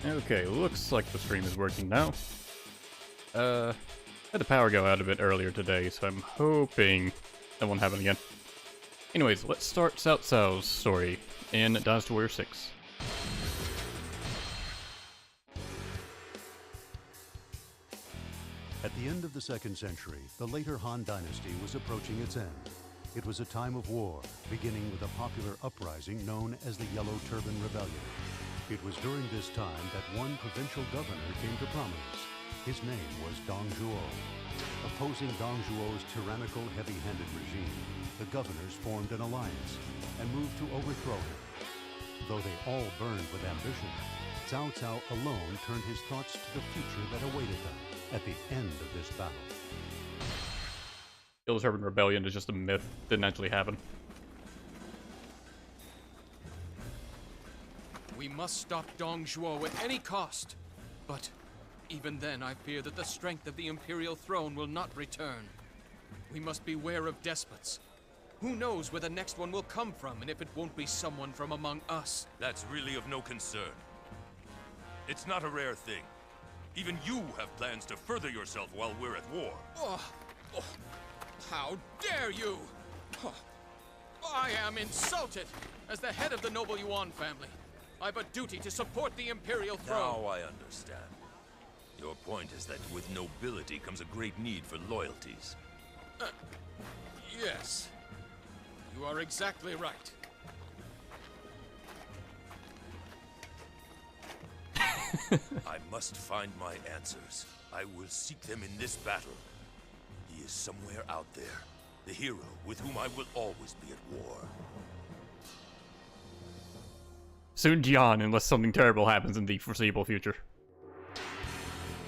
Okay, looks like the stream is working now. Had the power go out a bit earlier today, so I'm hoping that won't happen again. Anyways, let's start Cao Cao's story in Dynasty Warrior 6. At the end of the 2nd century, the later Han Dynasty was approaching its end. It was a time of war, beginning with a popular uprising known as the Yellow Turban Rebellion. It was during this time that one provincial governor came to prominence. His name was Dong Zhuo. Opposing Dong Zhuo's tyrannical, heavy-handed regime, the governors formed an alliance and moved to overthrow him. Though they all burned with ambition, Cao Cao alone turned his thoughts to the future that awaited them at the end of this battle. Yellow Turban Rebellion is just a myth. Didn't actually happen. We must stop Dong Zhuo at any cost. But even then, I fear that the strength of the Imperial throne will not return. We must beware of despots. Who knows where the next one will come from, and if it won't be someone from among us. That's really of no concern. It's not a rare thing. Even you have plans to further yourself while we're at war. How dare you! I am insulted! As the head of the noble Yuan family, I've a duty to support the Imperial throne. Now I understand. Your point is that with nobility comes a great need for loyalties. Yes. You are exactly right. I must find my answers. I will seek them in this battle. He is somewhere out there, the hero with whum I will always be at war. Soon Jian, unless something terrible happens in the foreseeable future.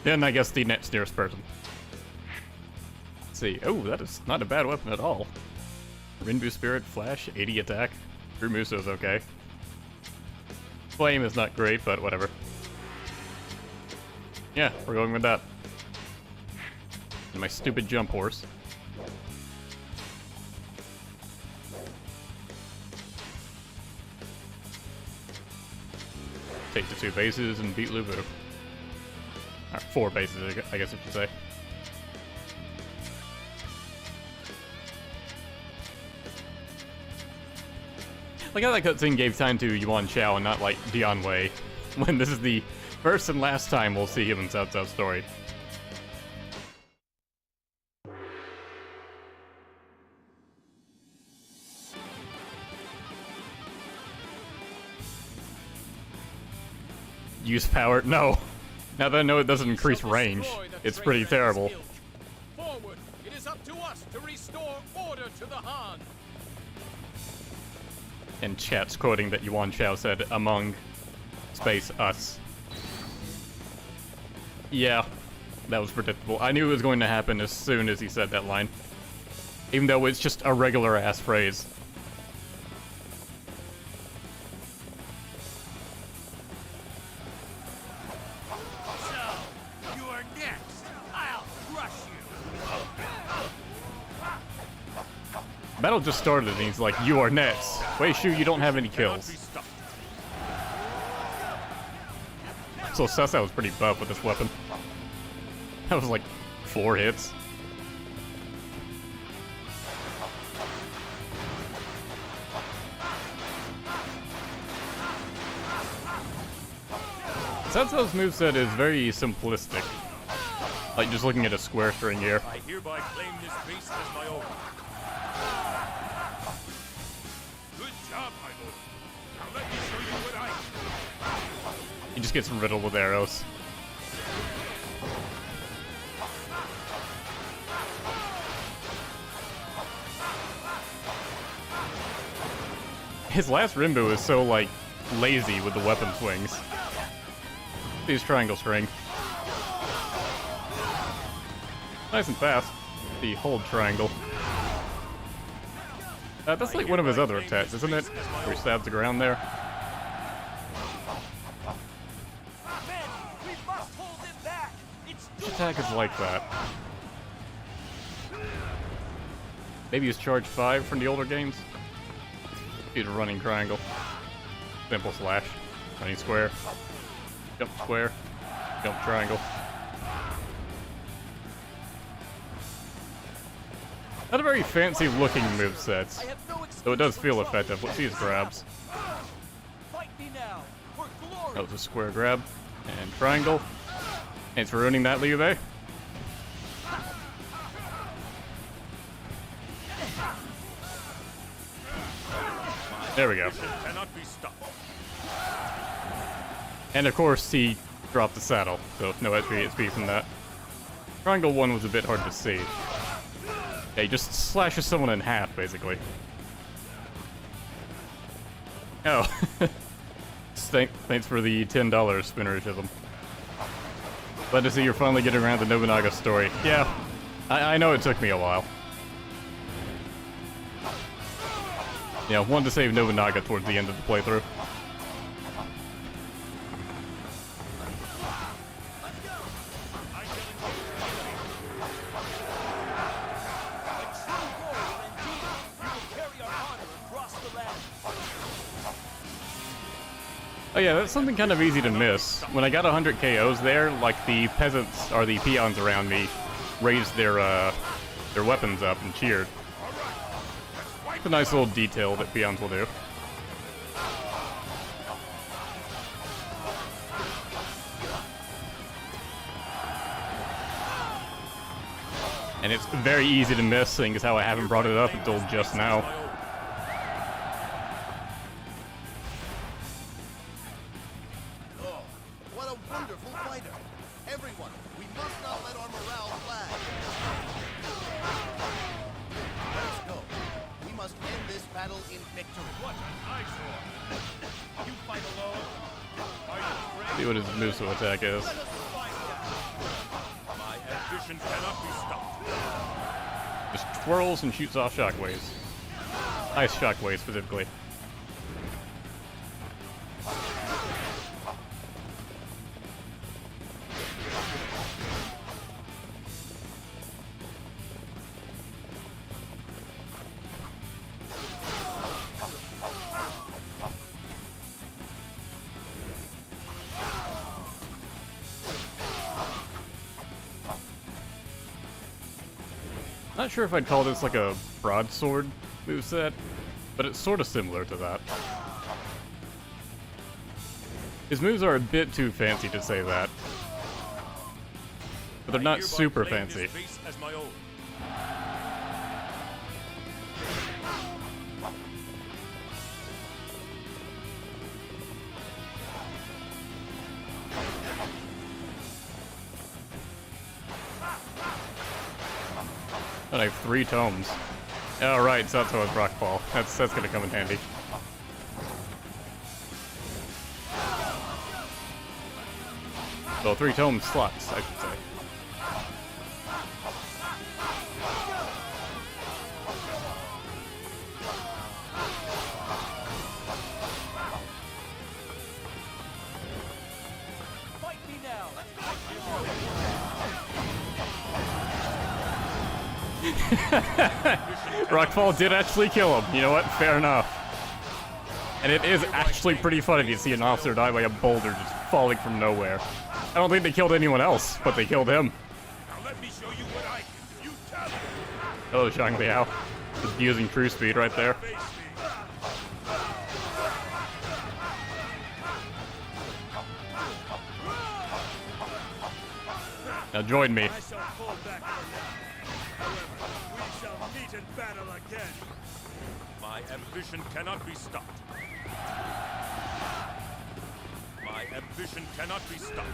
Then I guess the next nearest person. Let's see. Oh, that is not a bad weapon at all. Rinbu Spirit, Flash, 80 attack. True Musou's okay. Flame is not great, but whatever. Yeah, we're going with that. And my stupid jump horse. Take the 2 bases and beat Lu Bu. Or 4 bases, I guess I should say. Like how that cutscene gave time to Yuan Chao and not like Dian Wei, when this is the first and last time we'll see him in Cao Cao's story. Use power? No. Now that I know it doesn't increase range, it's pretty terrible. Forward! It is up to us to restore order to the Han! And chat's quoting that Yuan Chao said, among space us. Yeah, that was predictable. I knew it was going to happen as soon as he said that line. Even though it's just a regular ass phrase. So, you are next. I'll crush you. Battle just started and he's like, you are next. Wei Shu, you don't have any kills. So Cao Cao was pretty buff with this weapon. That was like 4 hits. Cao Cao's moveset is very simplistic. Like just looking at a square string here. I hereby claim this base as my own. Good job, my lord. Now let me show you what I He just gets riddled with arrows. His last Rinbu is so, like, lazy with the weapon swings. These triangle string. Nice and fast. The hold triangle. That's like one of his other attacks, isn't it? Where he stabs the ground there. Which attack is like that? Maybe he's charge 5 from the older games? He's a running triangle. Simple slash. Running square. Jump square. Jump triangle. Not a very fancy looking moveset, though it does feel effective. Let's see his grabs. That was a square grab. And triangle. Thanks for ruining that, Liu Bei. There we go. And of course, he dropped the saddle, so no extra HP from that. Triangle 1 was a bit hard to see. Yeah, he just slashes someone in half, basically. Oh. Thanks for the $10 spinnerism. Glad to see you're finally getting around the Nobunaga story. Yeah, I know it took me a while. Yeah, wanted to save Nobunaga towards the end of the playthrough. Oh yeah, that's something kind of easy to miss. When I got 100 KOs there, like the peasants, or the peons around me, raised their weapons up and cheered. It's a nice little detail that peons will do. And it's very easy to miss, seeing as how I haven't brought it up until just now. See what his Musou attack is. My ambition cannot be stopped. Just twirls and shoots off shockwaves. Ice shockwaves, specifically. Not sure if I'd call this like a broadsword moveset, but it's sort of similar to that. His moves are a bit too fancy to say that, but they're not super fancy. And I have 3 tomes. Oh, right, so that's how it's Rockfall. That's gonna come in handy. Well, 3 tome slots, I should say. Fight me now. Rockfall did actually kill him. You know what? Fair enough. And it is actually pretty funny to see an officer die by a boulder just falling from nowhere. I don't think they killed anyone else, but they killed him. Now let me show you what I can do. You tell me. Oh, Zhang Liao. Just using true speed right there. Now join me. I shall fall back from that. However, we shall meet in battle again. My ambition cannot be stopped. My ambition cannot be stopped.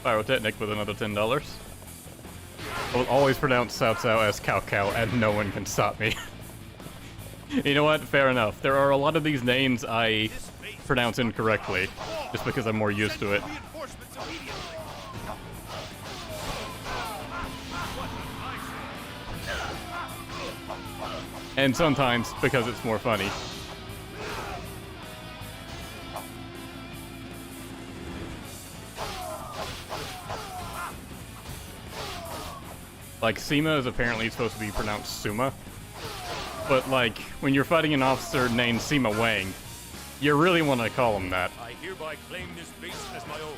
Pyrotechnic with another $10. I will always pronounce Cao Cao as Cao Cao, and no one can stop me. You know what? Fair enough. There are a lot of these names I pronounce incorrectly, just because I'm more used to it. And sometimes because it's more funny. Like, Sima is apparently supposed to be pronounced Suma. But, like, when you're fighting an officer named Sima Wang, you really want to call him that. I hereby claim this base as my own.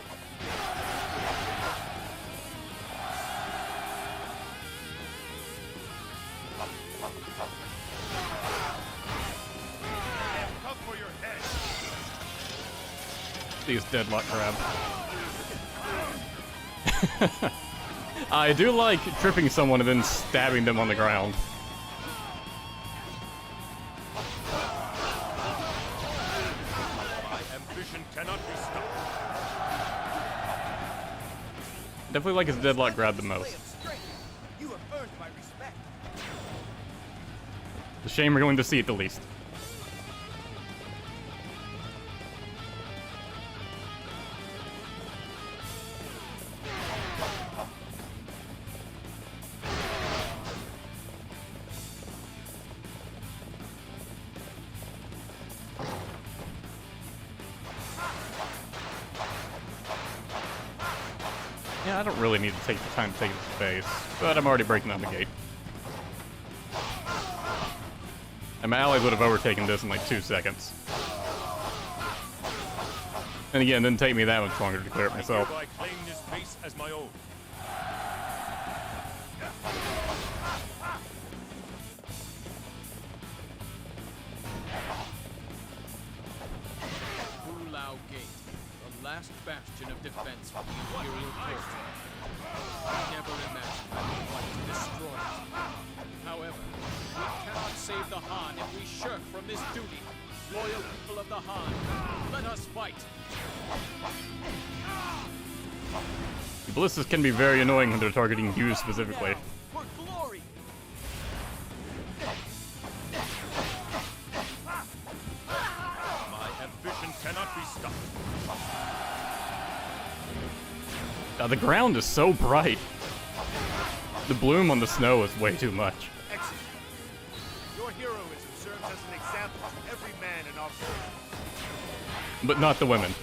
Come for your head. These deadlock grab. I do like tripping someone and then stabbing them on the ground. My ambition cannot be stopped. Definitely like his deadlock grab the most. You have earned my respect. It's a shame we're going to see it the least. Yeah, I don't really need to take the time to take this base, but I'm already breaking down the gate. And my allies would have overtaken this in like 2 seconds. And again, it didn't take me that much longer to clear it myself. I claim this base as my own. Hu Lao Gate, the last bastion of defense for the Imperial Court. I never imagined I would want to destroy it. However, we cannot save the Han if we shirk from this duty. Loyal people of the Han, let us fight. The ballistas can be very annoying when they're targeting you specifically. For glory. My ambition cannot be stopped. The ground is so bright. The bloom on the snow is way too much. Excellent. Your heroism serves as an example to every man in our force. But not the women.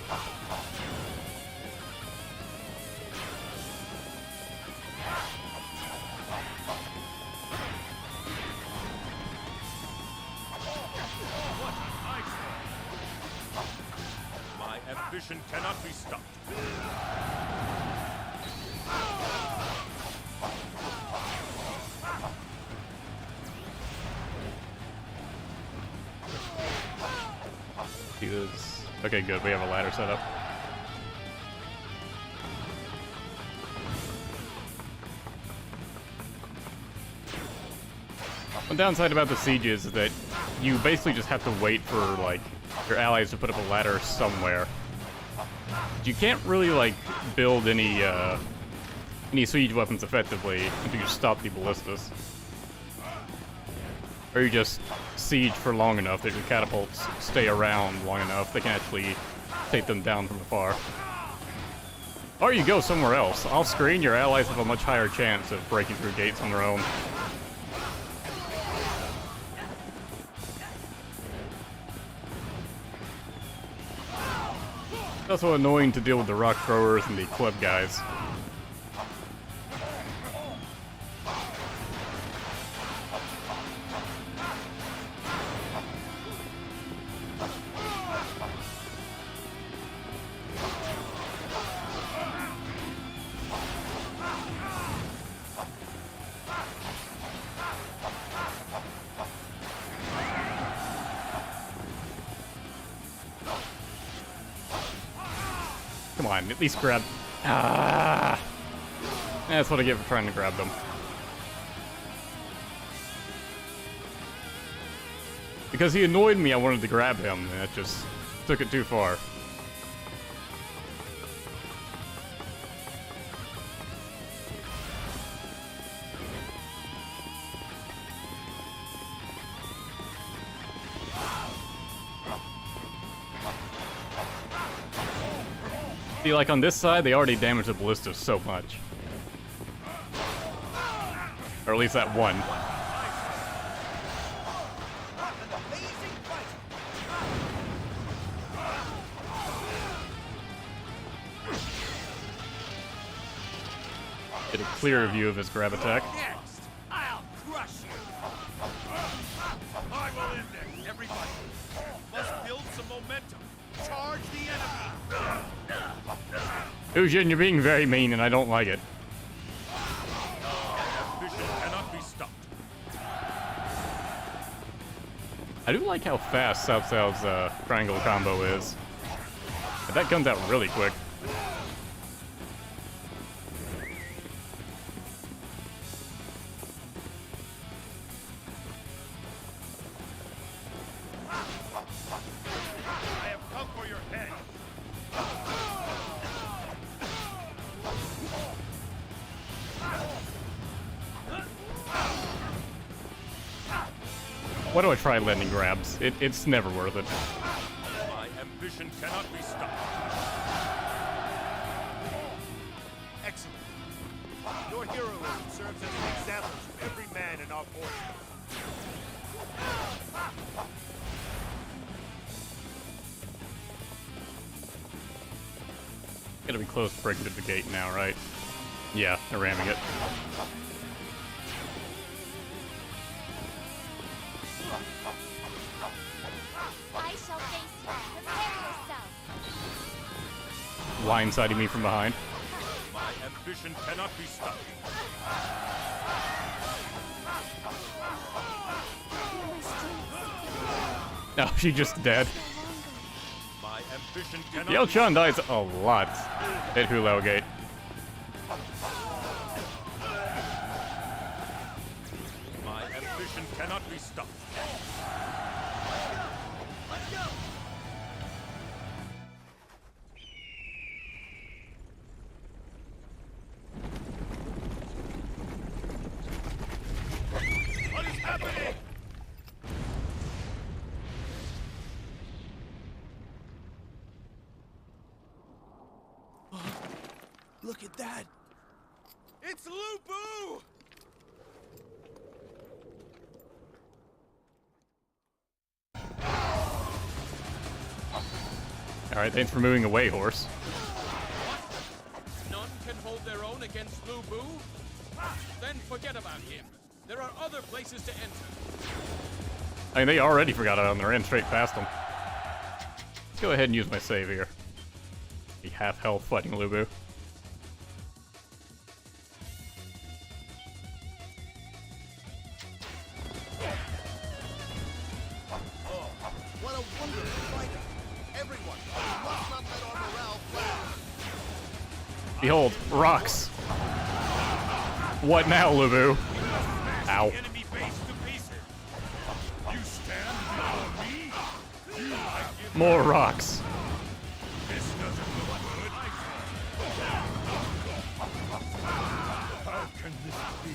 My ambition cannot be stopped. See this. Okay, good. We have a ladder set up. One downside about the sieges is that you basically just have to wait for, like, your allies to put up a ladder somewhere. You can't really, like, build any siege weapons effectively until you stop the ballistas. Or you just siege for long enough that your catapults stay around long enough they can actually take them down from afar. Or you go somewhere else. Off screen, your allies have a much higher chance of breaking through gates on their own. It's also annoying to deal with the rock throwers and the club guys. Come on, at least grab... Ah! That's what I get for trying to grab them. Because he annoyed me, I wanted to grab him, and it just took it too far. See, like on this side, they already damaged the ballistas so much. Or at least that one. Get a clearer view of his grab attack. I will end it. Everybody must build some momentum. Charge the enemy. Ujin, you're being very mean, and I don't like it. Ambition cannot be stopped. I do like how fast Cao Cao's triangle combo is. But that comes out really quick. I have come for your head. Why do I try landing grabs? It's never worth it. My ambition cannot be stopped. Excellent. Your heroism serves as an example to every man in our forces. Gotta be close to breaking through the gate now, right? Yeah, they're ramming it. I shall face you. Prepare yourself. Blindsiding me from behind. My ambition cannot be stopped. No, she just dead. My ambition cannot Yao be Chan dies a lot at Hu Lao Gate. My ambition cannot be stopped. What is happening? Look at that! It's Lu Bu! Alright, thanks for moving away, horse. None can hold their own against Lu Bu? Then forget about him. There are other places to enter. I mean, they already forgot it on their end straight past them. Let's go ahead and use my save here. Be half health fighting Lu Bu. What a wonderful fighter! Everyone, we must not let our morale fall. Behold, rocks. What now, Lu Bu? Ow. Enemy base to pieces. You stand before me? You like it? More rocks. This doesn't look good. How can this be?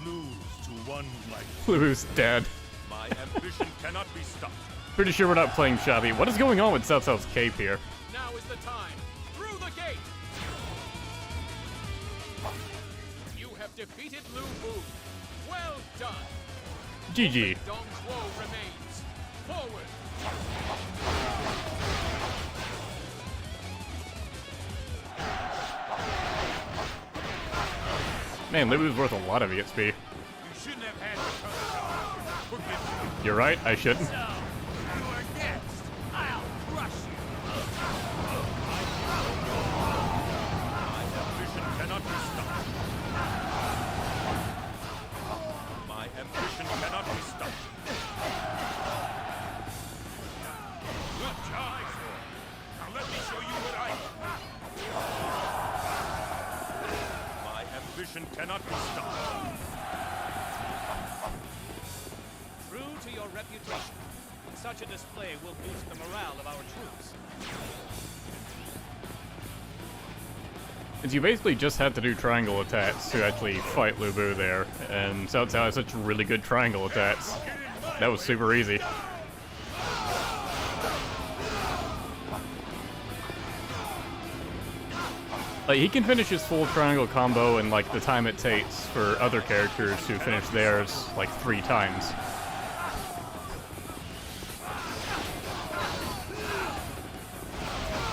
Lose to one like Lu Bu's dead. My ambition cannot be stopped. Pretty sure we're not playing shabby. What is going on with Cao Cao's cape here? Now is the time. Through the gate! You have defeated Lu Bu. Well done. GG. Dong Zhuo remains. Forward! Man, Lu Bu's worth a lot of EXP. you shouldn't have had to come. Forgive me. You're right, I shouldn't. So, you are next. I'll crush you. My ambition cannot be stopped. My ambition cannot be stopped. Good job. Now let me show you what I can. My ambition cannot be stopped. True to your reputation, such a display will boost the morale of our troops. Is you basically just had to do triangle attacks to actually fight Lu Bu there, and Cao Cao has such really good triangle attacks. That was super easy. Like, he can finish his full triangle combo in like the time it takes for other characters to finish theirs like 3 times.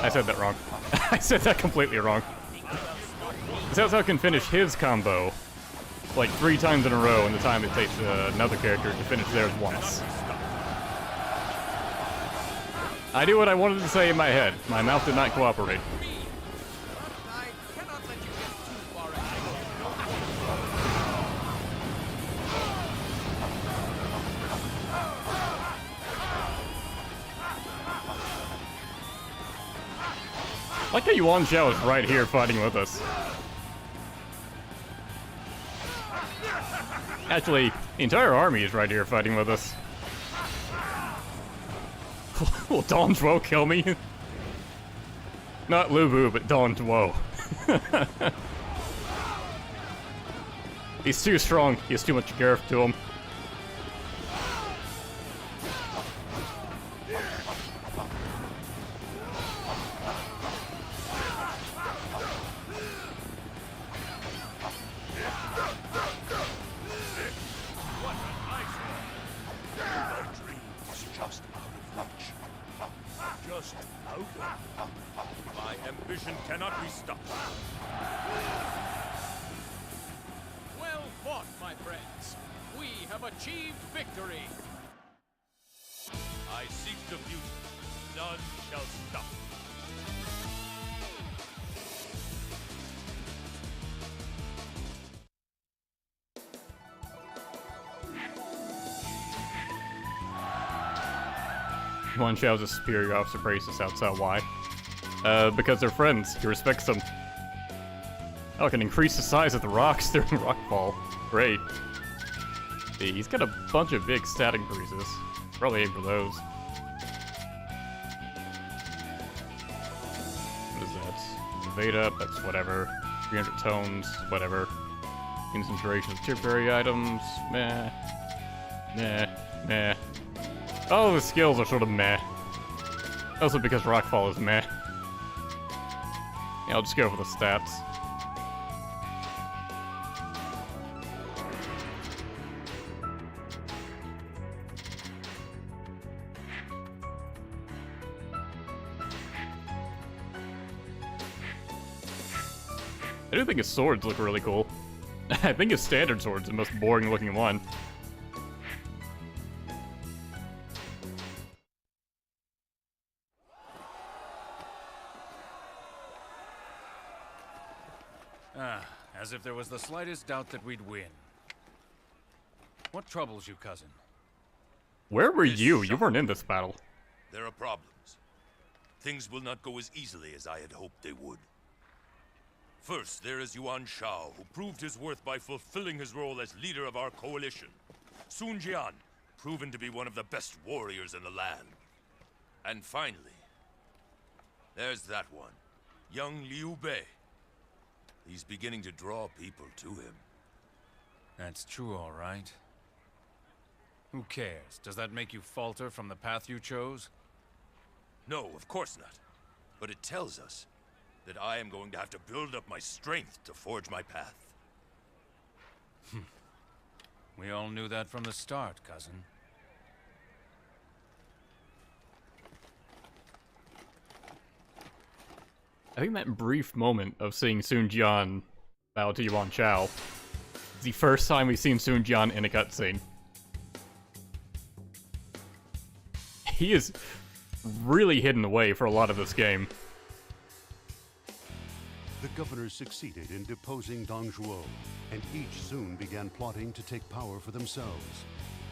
I said that wrong. I said that completely wrong. Cao Cao can finish his combo like 3 times in a row in the time it takes another character to finish theirs once. I knew what I wanted to say in my head. My mouth did not cooperate. I cannot let you get too far ahead. Like how Wu Chao is right here fighting with us. Actually, the entire army is right here fighting with us. Will Don Zhuo kill me? Not Lu Bu, but Don Zhuo. He's too strong. He has too much girth to him. My ambition cannot be stopped. Well fought, my friends. We have achieved victory. I seek the future. None shall stop. Wu Chao's a superior officer praises Cao Cao. Why? Because they're friends. He respects them. Oh, I can increase the size of the rocks during rockfall. Great. See, he's got a bunch of big stat increases. Probably aim for those. What is that? Evade up, that's whatever. 300 tones, whatever. Concentration of temporary items, meh. Meh, meh. Oh, the skills are sort of meh. Also because rockfall is meh. Yeah, I'll just go for the stats. I do think his swords look really cool. I think his standard sword's the most boring looking one. As if there was the slightest doubt that we'd win. What troubles you, cousin? Where were you? You weren't in this battle. There are problems. Things will not go as easily as I had hoped they would. First, there is Wu Chao, who proved his worth by fulfilling his role as leader of our coalition. Sun Jian, proven to be one of the best warriors in the land. And finally, there's that one, young Liu Bei. He's beginning to draw people to him. That's true, all right. Who cares? Does that make you falter from the path you chose? No, of course not. But it tells us that I am going to have to build up my strength to forge my path. We all knew that from the start, cousin. I think that brief moment of seeing Sun Jian bow to Wu Chao is the first time we've seen Sun Jian in a cutscene. He is really hidden away for a lot of this game. The governors succeeded in deposing Dong Zhuo, and each soon began plotting to take power for themselves.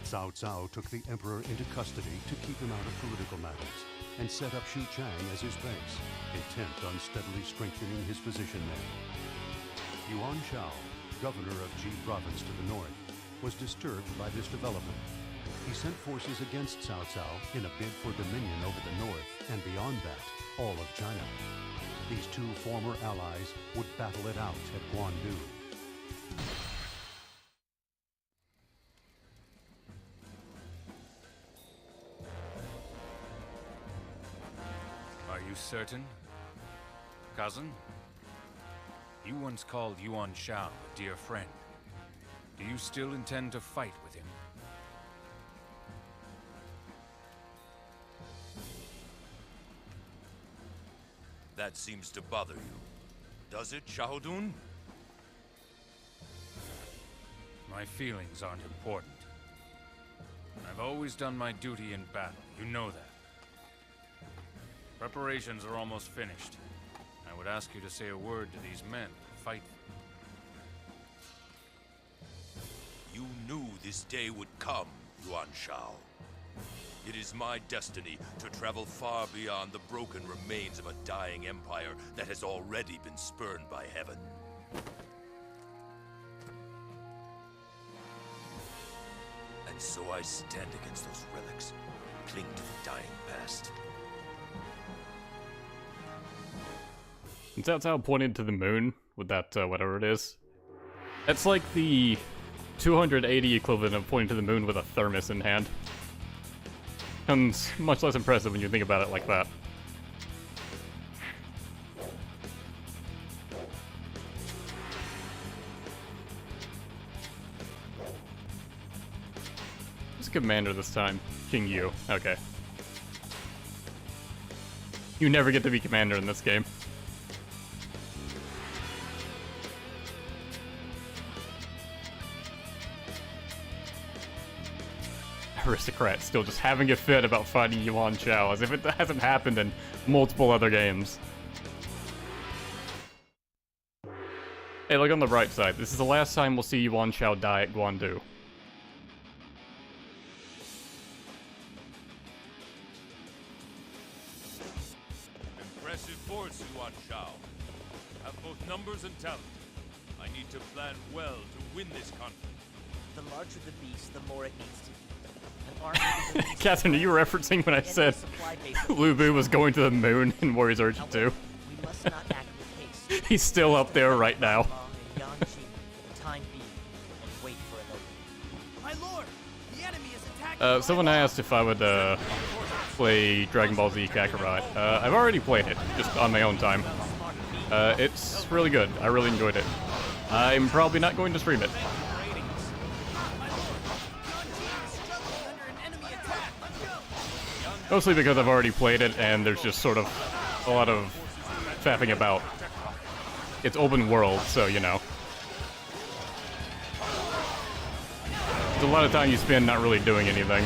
Cao Cao took the emperor into custody to keep him out of political matters, and set up Xu Chang as his base, intent on steadily strengthening his position there. Yuan Shao, governor of Ji province to the north, was disturbed by this development. He sent forces against Cao Cao in a bid for dominion over the north, and beyond that, all of China. These two former allies would battle it out at Guan. Are you certain? Cousin? You once called Yuan Shao a dear friend. Do you still intend to fight with him? That seems to bother you. Does it, Xiahou Dun? My feelings aren't important. I've always done my duty in battle. You know that. Preparations are almost finished. I would ask you to say a word to these men who fight. You knew this day would come, Yuan Shao. It is my destiny to travel far beyond the broken remains of a dying empire that has already been spurned by heaven. And so I stand against those relics, cling to the dying past. And Cao Cao pointed to the moon with that, whatever it is. That's like the 280 equivalent of pointing to the moon with a thermos in hand. Comes much less impressive when you think about it like that. Who's commander this time? King Yu. Okay. You never get to be commander in this game. Aristocrat still just having a fit about fighting Yuan Chao, as if it hasn't happened in multiple other games. Hey, look on the bright side. This is the last time we'll see Yuan Chao die at Guandu. Impressive force, Yuan Shao. Have both numbers and talent. I need to plan well to win this conflict. The larger the beast, the more it needs to be. An army is the least Catherine, are you referencing when I said Lu Bu was going to the moon in Warriors Origin 2? We must not act with haste. He's still up there right now. Time being, and wait for an opening. My lord, the enemy is attacking. Someone asked if I would play Dragon Ball Z Kakarot. I've already played it, just on my own time. It's really good. I really enjoyed it. I'm probably not going to stream it. Mostly because I've already played it, and there's just sort of a lot of faffing about. It's open world, so, you know. There's a lot of time you spend not really doing anything.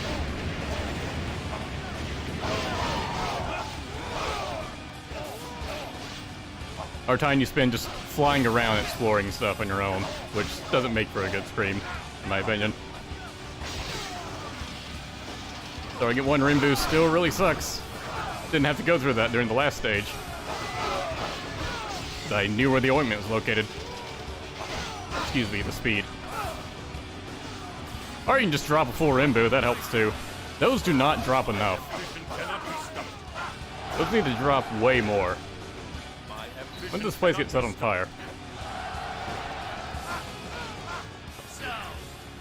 Or time you spend just flying around exploring stuff on your own, which doesn't make for a good stream, in my opinion. Throwing at one rim boost still really sucks. Didn't have to go through that during the last stage. I knew where the ointment was located. Excuse me, the speed. Or you can just drop a full Rimbu, that helps too. Those do not drop enough. Those need to drop way more. When does this place get set on fire? So,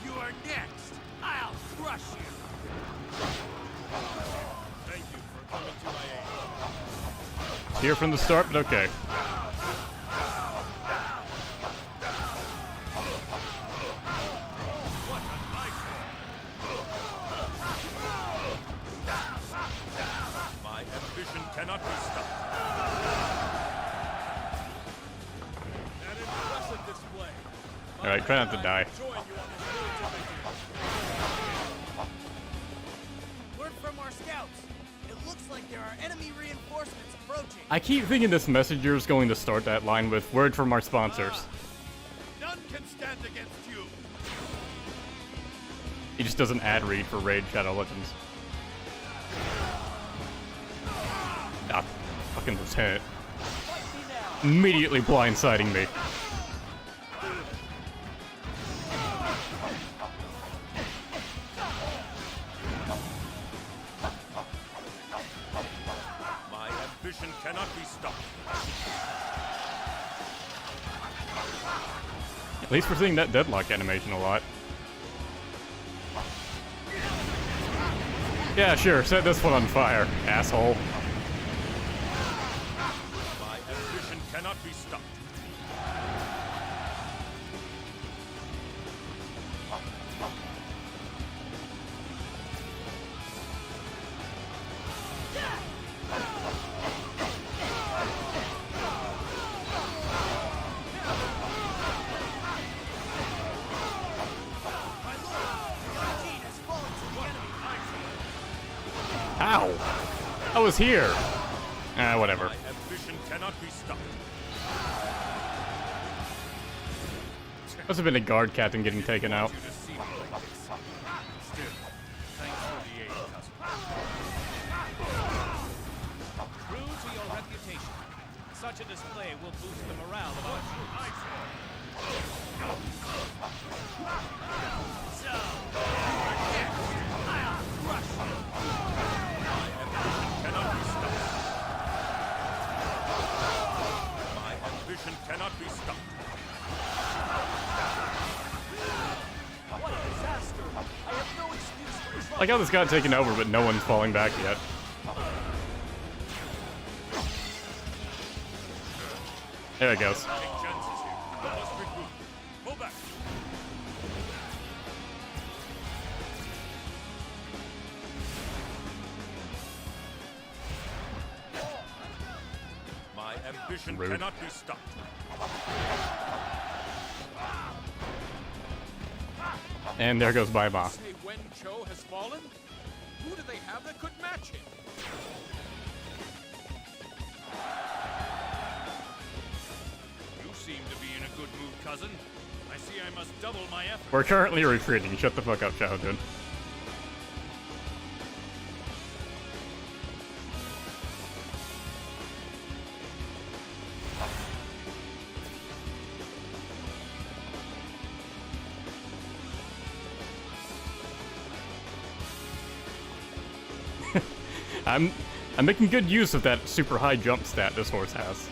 you are next. I'll crush you. Thank you for coming to my aid. Here from the start, but okay. My ambition cannot be stopped. An impressive display. Alright, try not to die. Join you on this military. Word from our scouts. It looks like there are enemy reinforcements approaching. I keep thinking this messenger is going to start that line with word from our sponsors. None can stand against you. He just does an ad read for Raid Shadow Legends. Ah, fucking lieutenant. Immediately blindsiding me. My ambition cannot be stopped. At least we're seeing that deadlock animation a lot. Yeah, sure, set this one on fire, asshole. My ambition cannot be stopped. How? I was here. Ah, whatever. My ambition cannot be stopped. Must have been a guard captain getting taken out. You to see me like this. Still, thanks for the aid, cousin. True to your reputation, such a display will boost the morale of our troops. So, I'll crush you. My ambition cannot be stopped. My ambition cannot be stopped. What a disaster! I have no excuse for this. Like how this got taken over, but no one's falling back yet. There it goes. Take chances here. We must regroup. Go back. My ambition Rude. cannot be stopped. And there goes Bai Ma. Say Wen Chou has fallen? Who do they have that could match him? You seem to be in a good mood, cousin. I see I must double my effort. We're currently retreating. Shut the fuck up, Chao, dude. I'm making good use of that super high jump stat this horse has.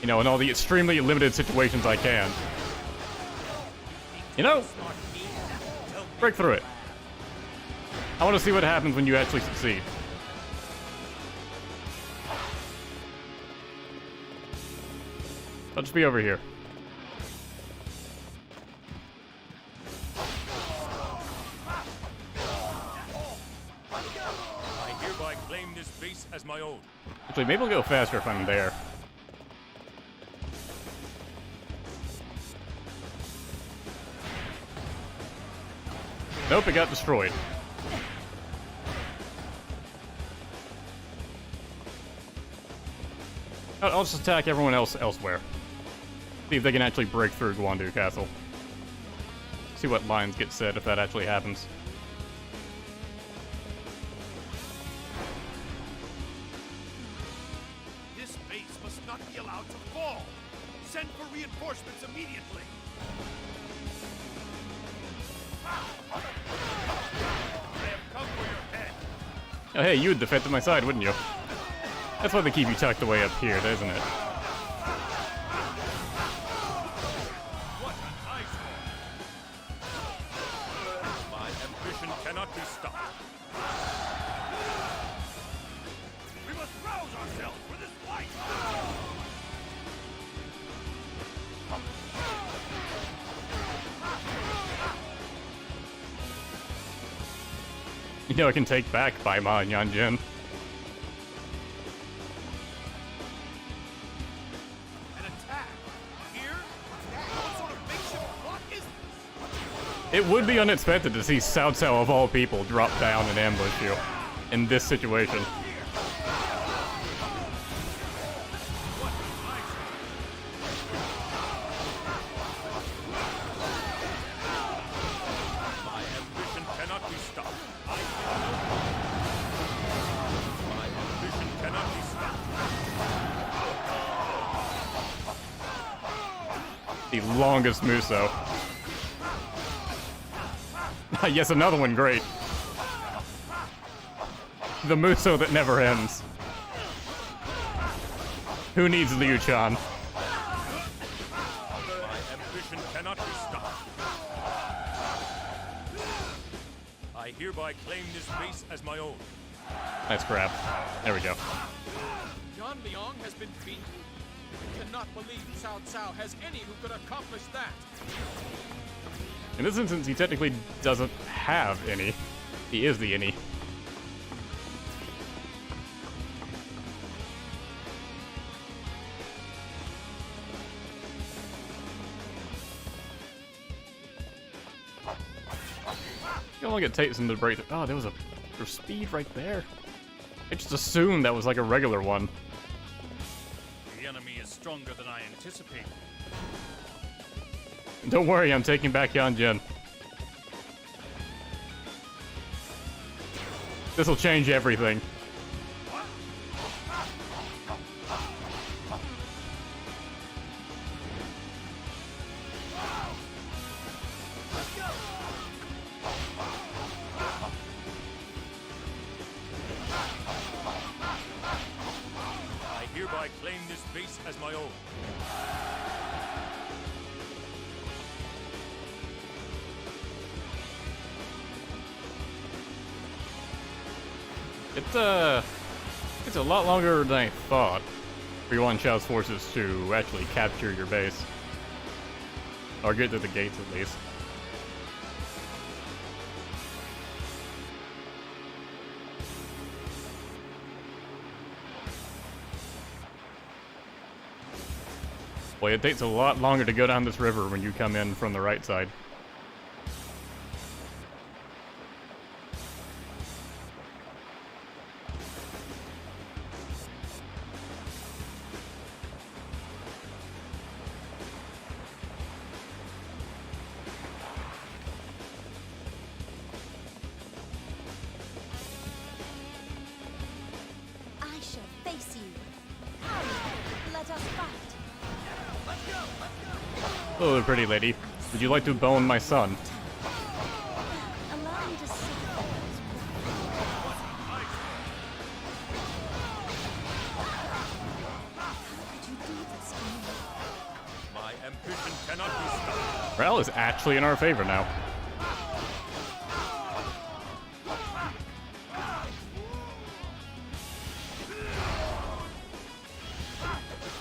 You know, in all the extremely limited situations I can. You know, break through it. I want to see what happens when you actually succeed. I'll just be over here. I hereby claim this base as my own. Actually, maybe we'll go faster if I'm there. Nope, it got destroyed. I'll just attack everyone else elsewhere. See if they can actually break through Guan Castle. See what lines get said if that actually happens. This base must not be allowed to fall. Send for reinforcements immediately. I have come for your head. Oh, hey, you would defend my side, wouldn't you? That's why they keep you tucked away up here, isn't it? What an eyesore! My ambition cannot be stopped. We must rouse ourselves for this fight. You know, I can take back Bai Ma and Yanjin. An attack here? What sort of makeshift plot is this? It would be unexpected to see Cao Cao of all people drop down and ambush you in this situation. My ambition cannot be stopped. My ambition cannot be stopped. The longest Musou. Yes, another one, great. The Musou that never ends. Who needs Liu Chan? My ambition cannot be stopped. I hereby claim this base as my own. Nice grab. There we go. Yan Liang has been beaten. I cannot believe Cao Cao has any who could accomplish that. In this instance, he technically doesn't have any. He is the any. How long it takes them to break through. Oh, there's speed right there. I just assumed that was like a regular one. The enemy is stronger than I anticipated. Don't worry, I'm taking back Yanjin. This'll change everything. I hereby claim this base as my own. It's a lot longer than I thought for Yuan Shao's forces to actually capture your base. Or get to the gates at least. Boy, it takes a lot longer to go down this river when you come in from the right side. I shall face you. Come, let us fight. Hello, pretty lady. Would you like to bone my son? Allow me to see How could you do this to me? My ambition cannot be stopped. Morale is actually in our favor now.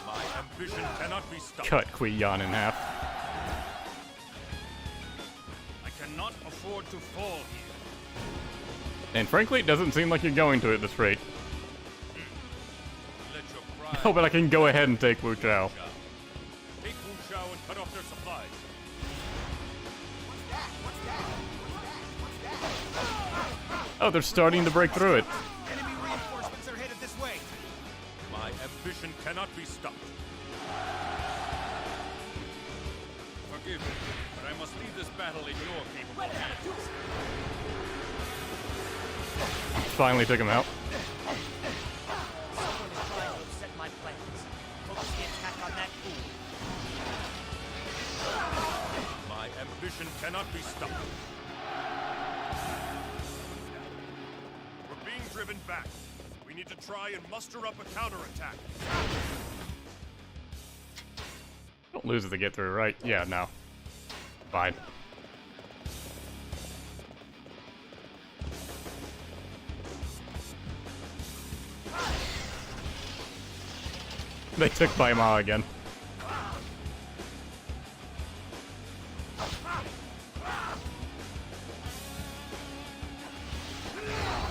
My ambition cannot be stopped. Cut Kui Yan in half. I cannot afford to fall here. And frankly, it doesn't seem like you're going to at this rate. Let your pride Oh, but I can go ahead and take Wu Chao. take Wu Chao and cut off their supplies. Oh, they're starting to break through it. Enemy reinforcements are headed this way. My ambition cannot be stopped. Forgive me, but I must leave this battle in your capable hands. Finally took him out. Someone is trying to upset my plans. Focus the attack on that fool. My ambition cannot be stopped. We're being driven back. We need to try and muster up a counterattack. Don't lose if they get through, right? Yeah, no. Fine. They took Bai Ma again.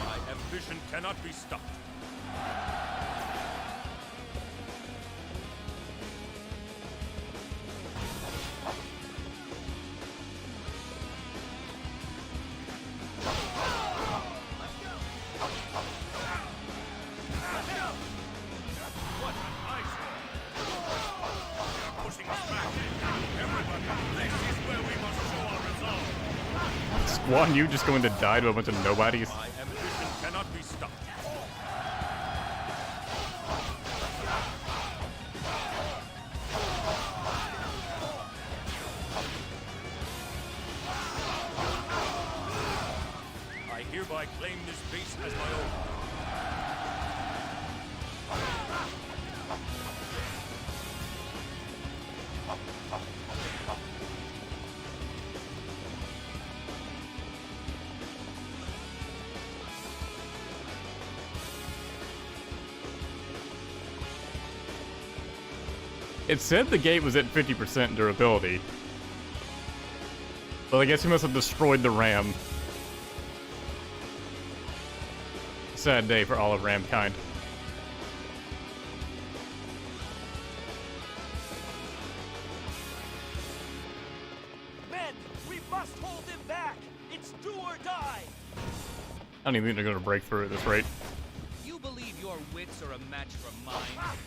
My ambition cannot be stopped. Guan, you just going to die to a bunch of nobodies? My ambition cannot be stopped. I hereby claim this base as my own. It said the gate was at 50% durability. Well, I guess he must have destroyed the ram. Sad day for all of Ramkind. Men, we must hold him back. It's do or die! I don't even think they're gonna break through at this rate. You believe your wits are a match for mine?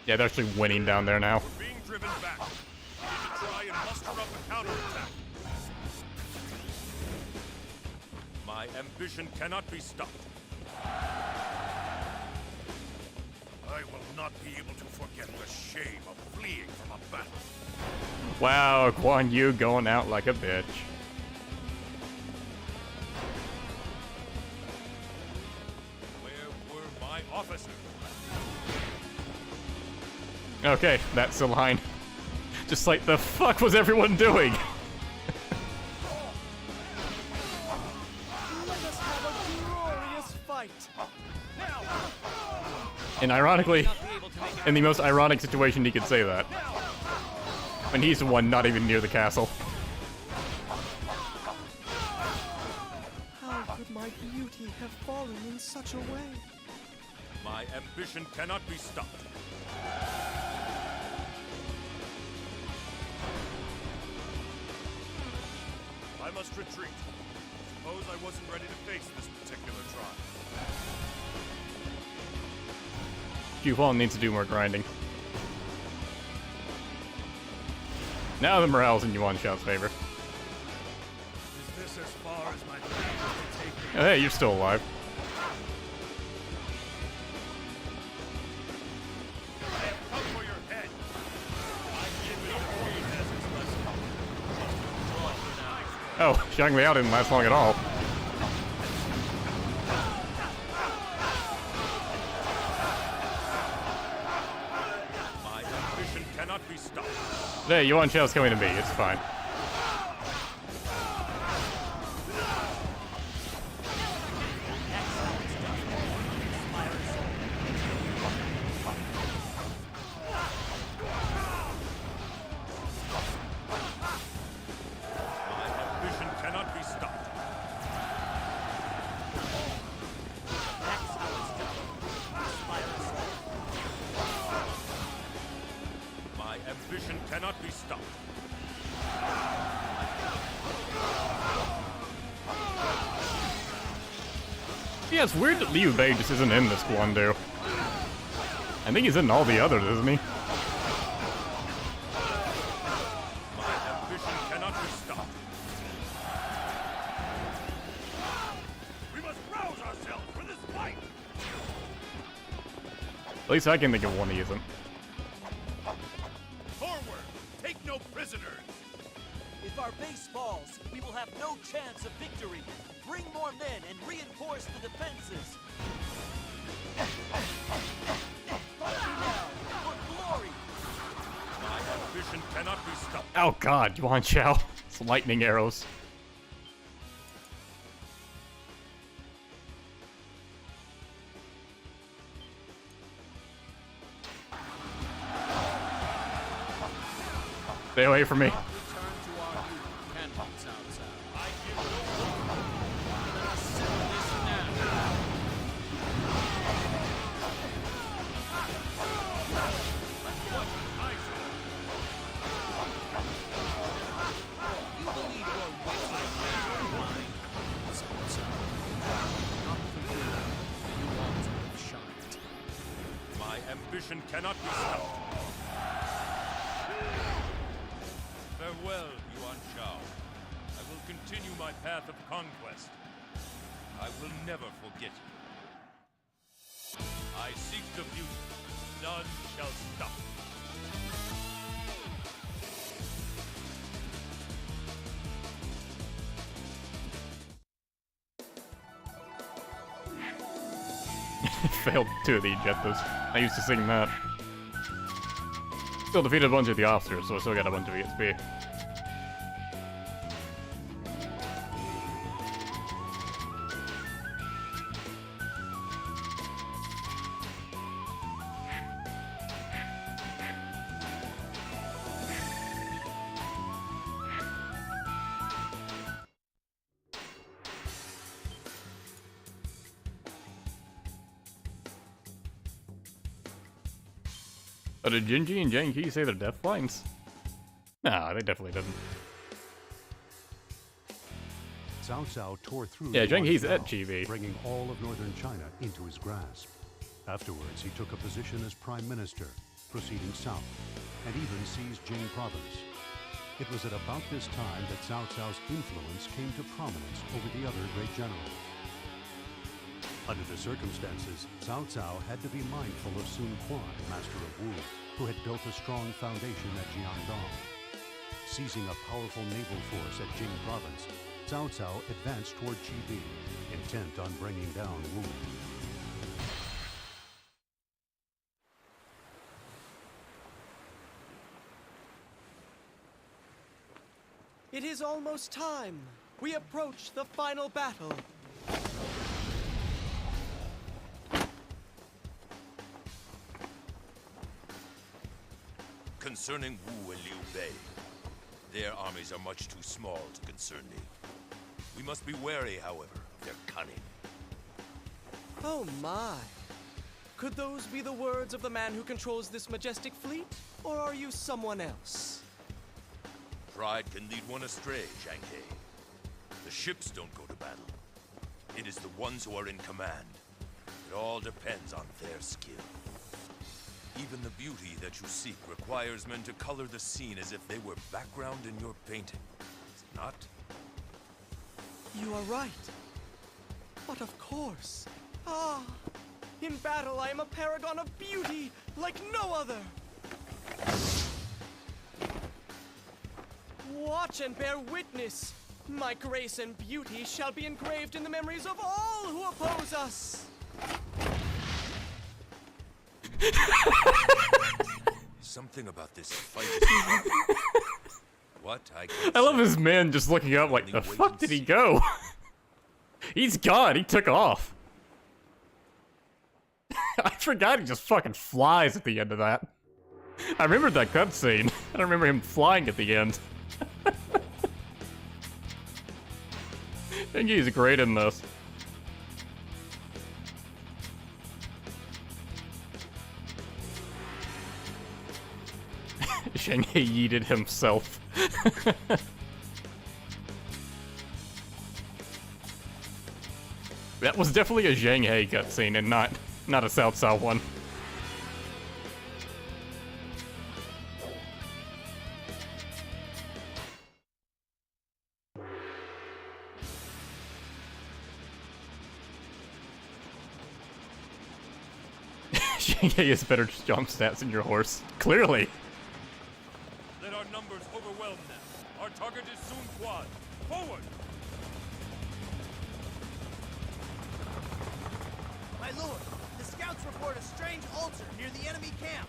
Yeah, they're actually winning down there now. We're being driven back. We need to try and muster up a counterattack. My ambition cannot be stopped. I will not be able to forget the shame of fleeing from a battle. Wow, Guan Yu going out like a bitch. Where were my officers? Okay, that's the line. Just like, the fuck was everyone doing? Let us have a glorious fight! Now! And ironically, Not be able to make it. in the most ironic situation he could say that. When he's the one not even near the castle. How could my beauty have fallen in such a way? My ambition cannot be stopped. I must retreat. Suppose I wasn't ready to face this particular trial. Guan needs to do more grinding. Now the morale's in Yuan Shao's favor. Is this as far as my plan will take me? Oh, hey, you're still alive. I have come for your head. I give it to me as its lesson. Oh, Xiang Liao didn't last long at all. My ambition cannot be stopped. Hey, Yuan Shao's coming to me, it's fine. My ambition cannot be stopped. My ambition cannot be stopped. Yeah, it's weird that Liu Bei just isn't in this Guandu. I think he's in all the others, isn't he? My ambition cannot be stopped. We must rouse ourselves for this fight. At least I can think of one he isn't. Forward! Take no prisoners! If our base falls, we will have no chance of victory. Bring more men and reinforce the defenses. Fight me now, for glory! My ambition cannot be stopped. Oh god, Yuan Shao. It's lightning arrows. Stay away from me. Return to our youth, can we, Cao Cao? I give no warning. Let us settle this now. What I say. You believe your wits are a match for mine? Cao Cao. Not for you. You want to have shined. My ambition cannot be stopped. Farewell, Yuan Shao. I will continue my path of conquest. I will never forget you. I seek the beauty. None shall stop me. Failed 2 of the Jettas. I used to sing that. Still defeated a bunch of the officers, so I still got a bunch of EXP. But did Jinji and Janki say they're death flames? Nah, they definitely didn't. Cao Cao tore through Yeah, Yuan Zheng He's Shao, at GB. bringing all of northern China into his grasp. Afterwards, he took a position as prime minister, proceeding south, and even seized Jing province. It was at about this time that Cao Cao's influence came to prominence over the other great generals. Under the circumstances, Cao Cao had to be mindful of Sun Quan, master of Wu, who had built a strong foundation at Jiangdong. Seizing a powerful naval force at Jing province, Cao Cao advanced toward Chibi, intent on bringing down Wu. It is almost time. We approach the final battle. Concerning Wu and Liu Bei, their armies are much too small to concern me. We must be wary, however, of their cunning. Oh my. Could those be the words of the man who controls this majestic fleet? Or are you someone else? Pride can lead one astray, Zhang He. The ships don't go to battle. It is the ones who are in command. It all depends on their skill. Even the beauty that you seek requires men to color the scene as if they were background in your painting. Is it not? You are right. But of course. Ah, in battle I am a paragon of beauty like no other. Watch and bear witness. My grace and beauty shall be engraved in the memories of all who oppose us. Something about this fight is what? I love this man just looking up like, the fuck did he go? He's gone. He took off. I forgot he just fucking flies at the end of that. I remember that cutscene. I don't remember him flying at the end. I think he's great in this. Zheng He yeeted himself. That was definitely a Zheng He cutscene and not a Cao Cao one. Zheng He has better jump stats than your horse. Clearly. Let our numbers overwhelm them. Our target is Sun Quan. Forward! My lord, the scouts report a strange altar near the enemy camp.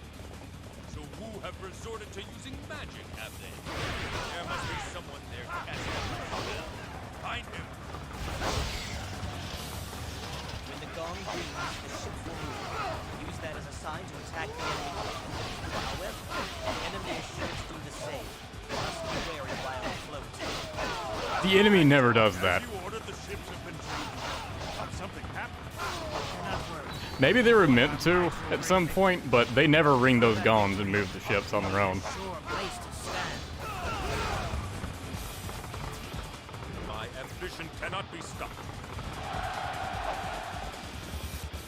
So Wu have resorted to using magic, have they? There must be someone there casting a spell. Find him! When the gong rings, the ships will move. Use that as a sign to attack the enemy. However, the enemy is sure to do the same. You must be wary while afloat. The enemy never does that. You ordered the ships have been trained. Something happened. Maybe they were meant to at some point, but they never ring those gongs and move the ships on their own. Sure place to stand. My ambition cannot be stopped.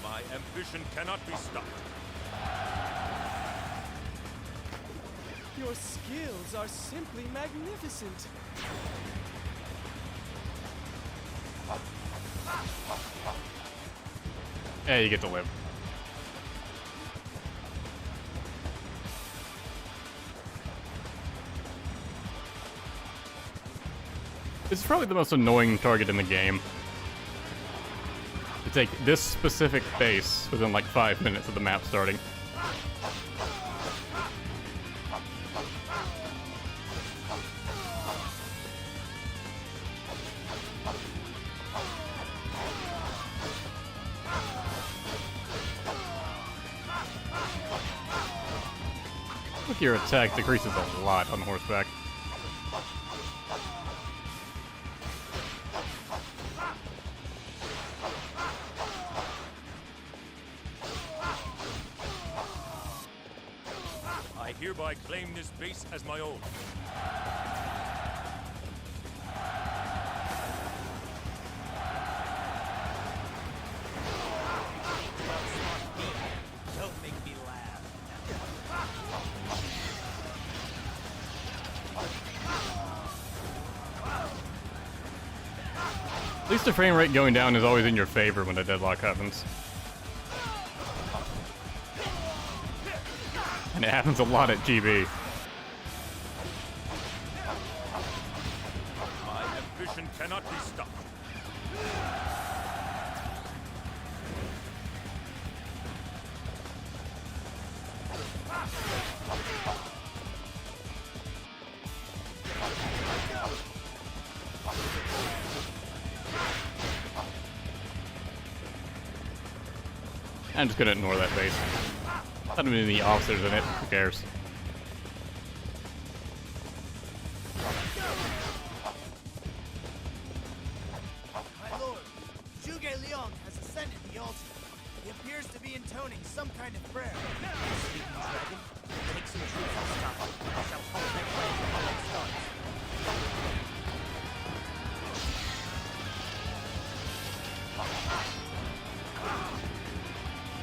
My ambition cannot be stopped. Your skills are simply magnificent. Yeah, you get to live. It's probably the most annoying target in the game. To take this specific base within like 5 minutes of the map starting. Look, your attack decreases a lot on horseback. I hereby claim this base as my own. At least the frame rate going down is always in your favor when a deadlock happens. And it happens a lot at GB. My ambition cannot be stopped. I'm just gonna ignore that base. Not even any officers in it. Who cares? My lord, Zhuge Liang has ascended the altar. He appears to be intoning some kind of prayer. Sleeping dragon, take some troops and stop him. I shall halt their plan before it starts.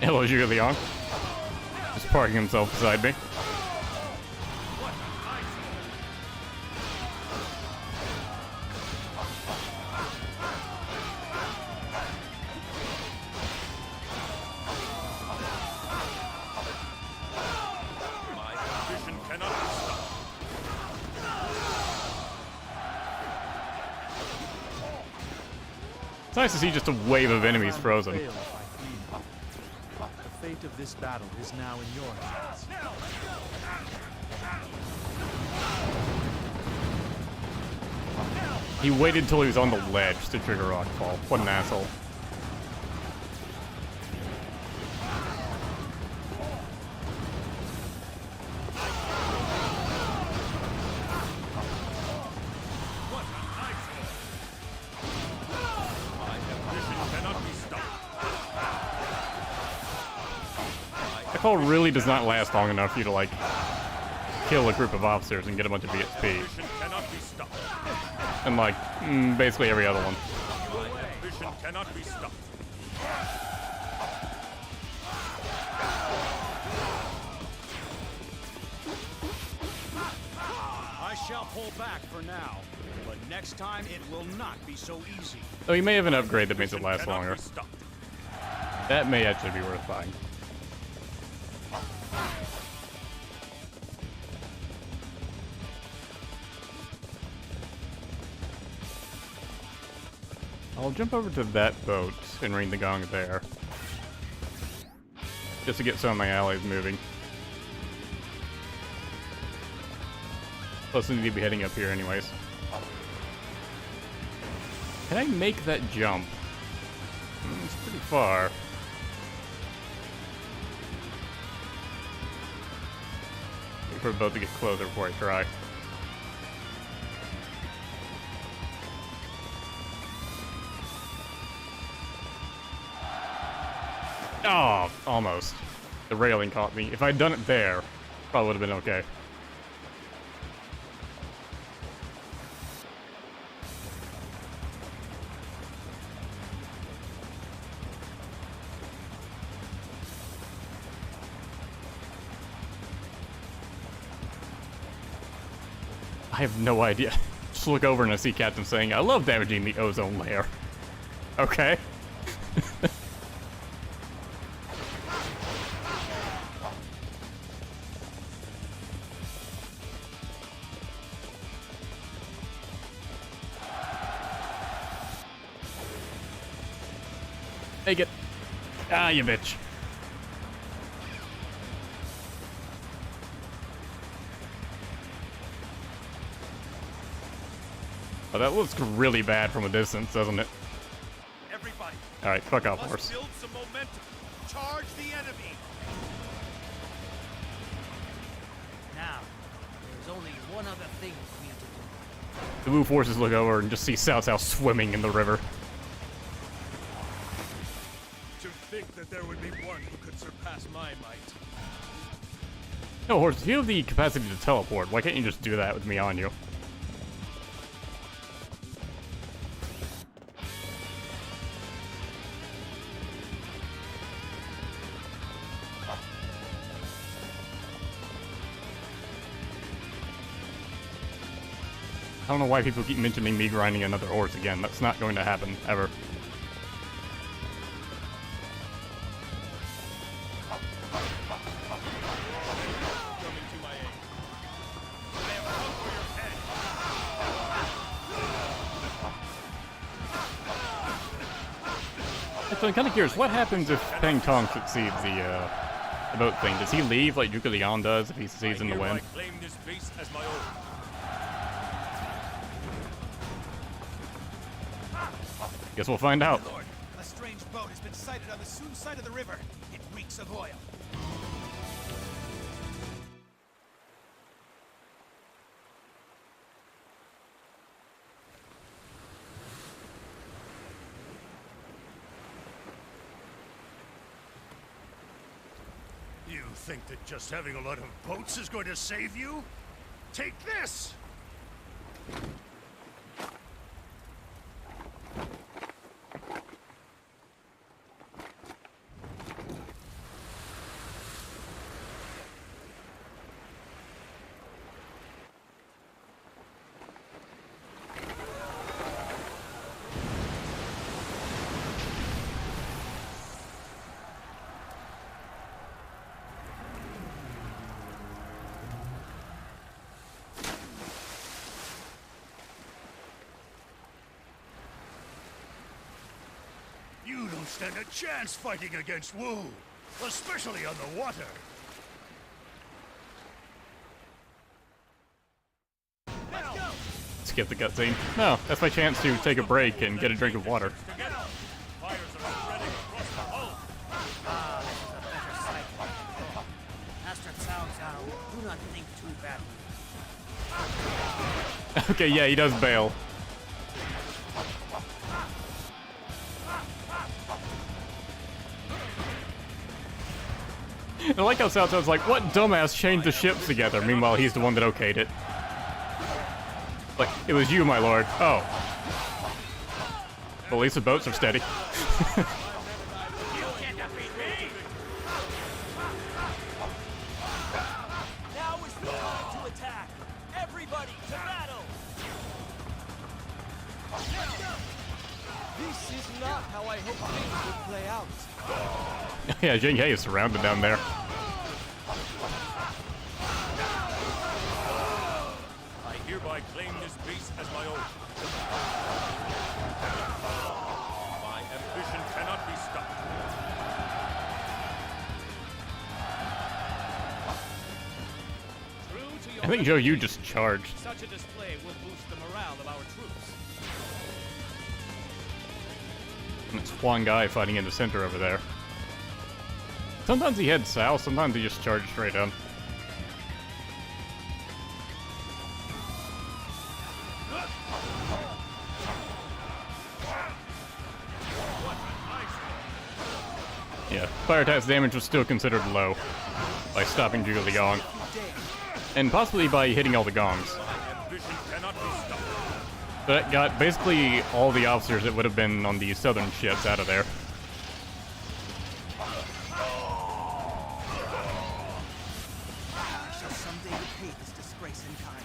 Hello, Zhuge Liang. Just parking himself beside me. My ambition cannot be stopped. It's nice to see just a wave of enemies frozen. Failed by Guan. The fate of this battle is now in your hands. He waited till he was on the ledge to trigger rockfall. What an asshole. My ambition cannot be stopped. That call really does not last long enough for you to, like, kill a group of officers and get a bunch of VSP. Ambition cannot be stopped. And, like, basically every other one. My ambition cannot be stopped. I shall pull back for now, but next time it will not be so easy. Oh, you may have an upgrade that makes it last Cannot longer. be stopped. That may actually be worth buying. I'll jump over to that boat and ring the gong there. Just to get some of my allies moving. Plus, I need to be heading up here anyways. Can I make that jump? It's pretty far. Wait for the boat to get closer before I try. Oh, almost. The railing caught me. If I'd done it there, probably would have been okay. I have no idea. Just look over and I see Captain saying, I love damaging the ozone layer. Okay. Take it. Ah, you bitch. Oh, that looks really bad from a distance, doesn't it? Everybody, Alright, fuck off, must horse. build some momentum. Charge the enemy. Now, there's only one other thing for me to do. The Wu forces look over and just see Cao Cao swimming in the river. To think that there would be one who could surpass my might. No, horse, if you have the capacity to teleport, why can't you just do that with me on you? I don't know why people keep mentioning me grinding another horse again. That's not going to happen, ever. So I'm kind of curious, what happens if Peng Tong succeeds the boat thing? Does he leave like Zhuge Liang does if he succeeds in the wind? I claim this base as my own. Guess we'll find out. Lord, a strange boat has been sighted on the Musou side of the river. It reeks of oil. You think that just having a lot of boats is going to save you? Take this! You don't stand a chance fighting against Wu, especially on the water. Skip the cutscene. No, that's my chance to take a break and get a drink of water. Ah, this is a better sight. Master Cao Cao, do not think too badly. Okay, yeah, he does bail. I like how Cao Cao's like, what dumbass chained the ships together? Meanwhile, he's the one that okayed it. Like, it was you, my lord. Oh. Well, at least the boats are steady. Now is the time to attack. Everybody to battle. This is not how I hoped things would play out. Yeah, Jing He is surrounded down there. I hereby claim this base as my own. My ambition cannot be stopped. I think Zhou Yu just charged. Such a display will boost the morale of our troops. And it's Huang Gai fighting in the center over there. Sometimes he heads south, sometimes he just charges straight up. Yeah, fire attack's damage was still considered low by stopping Zhuge Liang. And possibly by hitting all the gongs. But that got basically all the officers that would have been on the southern ships out of there. I shall someday repay this disgrace in kind.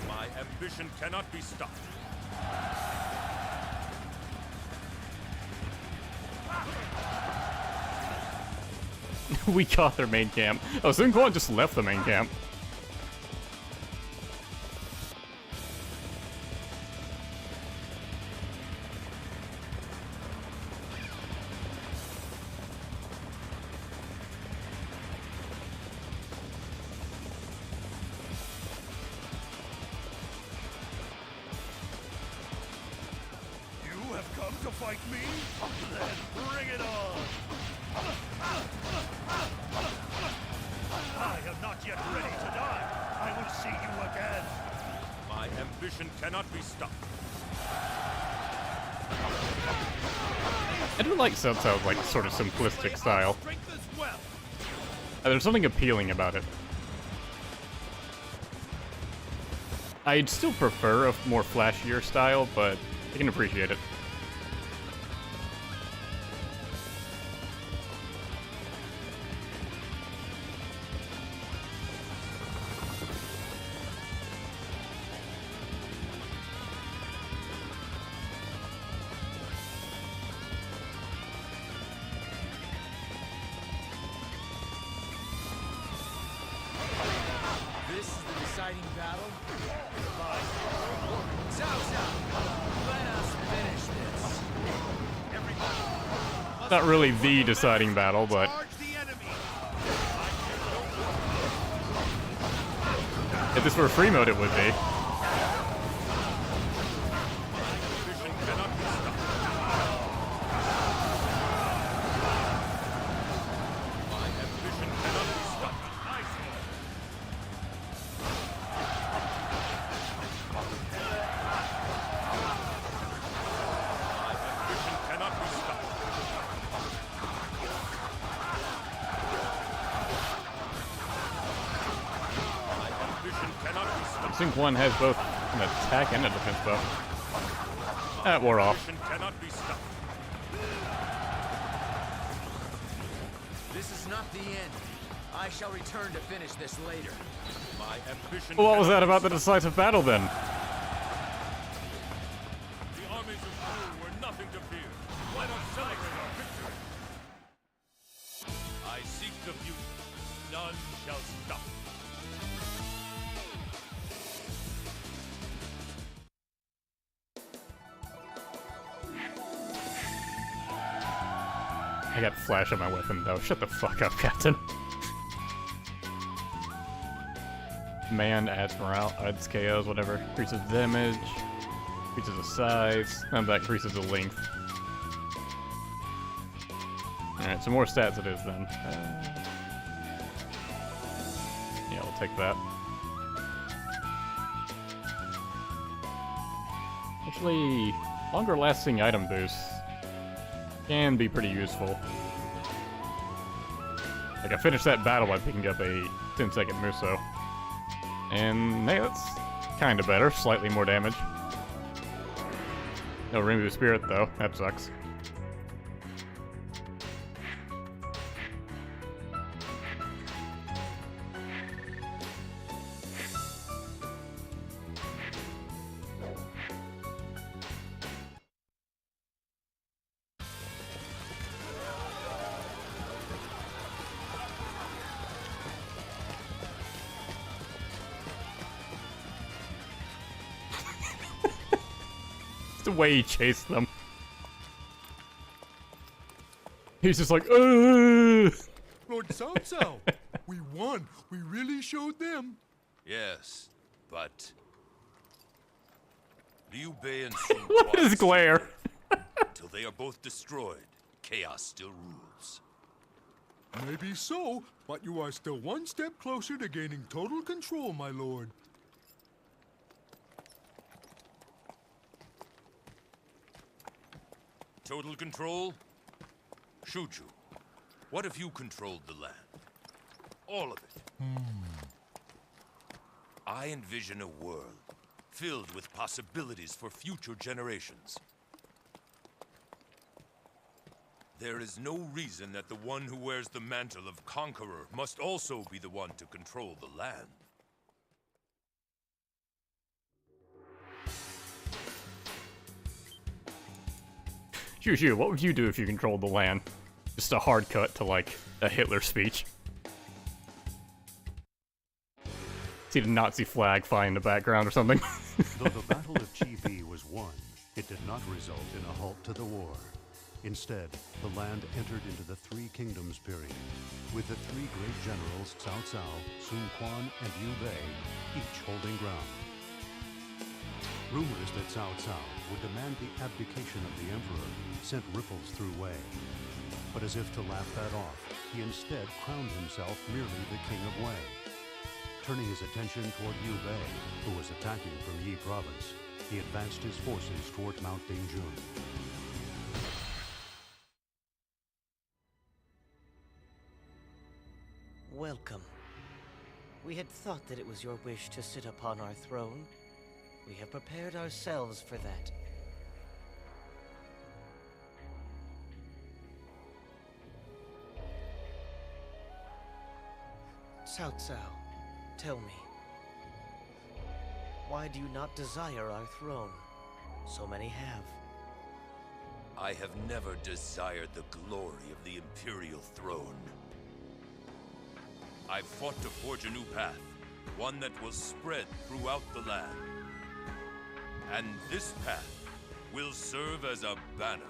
My ambition cannot be stopped. We caught their main camp. Oh, Sun Quan just left the main camp. You have come to fight me? Then bring it on! I am not yet ready to die. I will see you again. My ambition cannot be stopped. I do like Cao Cao's like sort of simplistic style. There's something appealing about it. I'd still prefer a more flashier style, but I can appreciate it. Not really the deciding battle, but if this were free mode, it would be. I think one has both an attack and a defense buff. That wore off. This is not the end. I shall return to finish this later. My ambition. Well, what was that about the decisive battle then? The armies of Wu were nothing to fear. Let us celebrate our victory. I seek the future. None shall stop. I got flash on my weapon though. Shut the fuck up, Captain. Man adds morale, adds KOs, whatever. Increases damage, increases the size, and that increases the length. Alright, so more stats it is then. Yeah, we'll take that. Actually, longer lasting item boosts can be pretty useful. Like, I finished that battle by picking up a 10-second Musou. And hey, that's kinda better, slightly more damage. No Ring of Spirit though, that sucks. The way he chased them. He's just like, ugh! Lord Cao Cao, we won. We really showed them. Yes, but Liu Bei and Sun Look at his glare. Until they are both destroyed, chaos still rules. Maybe so, but you are still one step closer to gaining total control, my lord. Total control? Shuju, what if you controlled the land? All of it. I envision a world filled with possibilities for future generations. There is no reason that the one who wears the mantle of conqueror must also be the one to control the land. Shoo, what would you do if you controlled the land? Just a hard cut to, like, a Hitler speech. See the Nazi flag flying in the background or something. Though the Battle of Chi was won, it did not result in a halt to the war. Instead, the land entered into the Three Kingdoms period, with the three great generals Cao Cao, Sun Quan, and Liu Bei each holding ground. Rumors that Cao Cao would demand the abdication of the emperor sent ripples through Wei. But as if to laugh that off, he instead crowned himself merely the king of Wei. Turning his attention toward Liu Bei, who was attacking from Yi province, he advanced his forces toward Mount Dingjun. Welcome. We had thought that it was your wish to sit upon our throne. We have prepared ourselves for that. Cao Cao, tell me, why do you not desire our throne? So many have. I have never desired the glory of the Imperial throne. I've fought to forge a new path, one that will spread throughout the land. And this path will serve as a banner,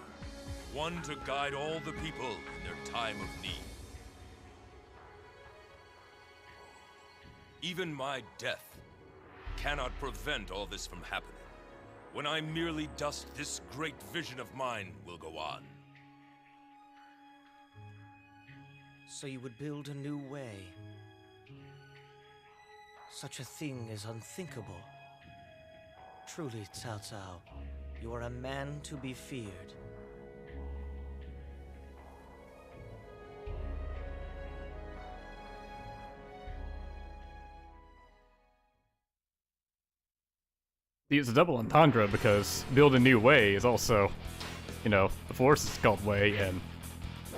one to guide all the people in their time of need. Even my death cannot prevent all this from happening. When I merely dust, this great vision of mine will go on. So you would build a new way. Such a thing is unthinkable. Truly, Cao Cao, you are a man to be feared. It's a double entendre because build a new way is also, you know, the Force is called way, and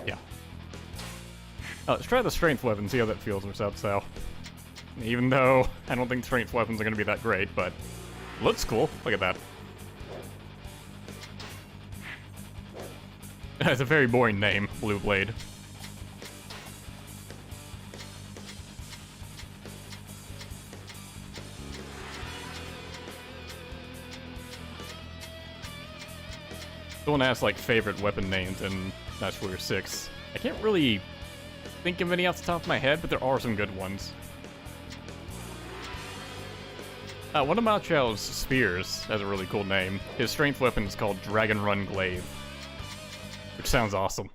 yeah. Let's try the strength weapon, see how that feels for Cao Cao. Even though I don't think strength weapons are going to be that great, but looks cool. Look at that. It has a very boring name, Blue Blade. Someone asked like favorite weapon names in Knights Warrior 6. I can't really think of any off the top of my head, but there are some good ones. One of Mao Chao's spears has a really cool name. His strength weapon is called Dragon Run Glaive, which sounds awesome.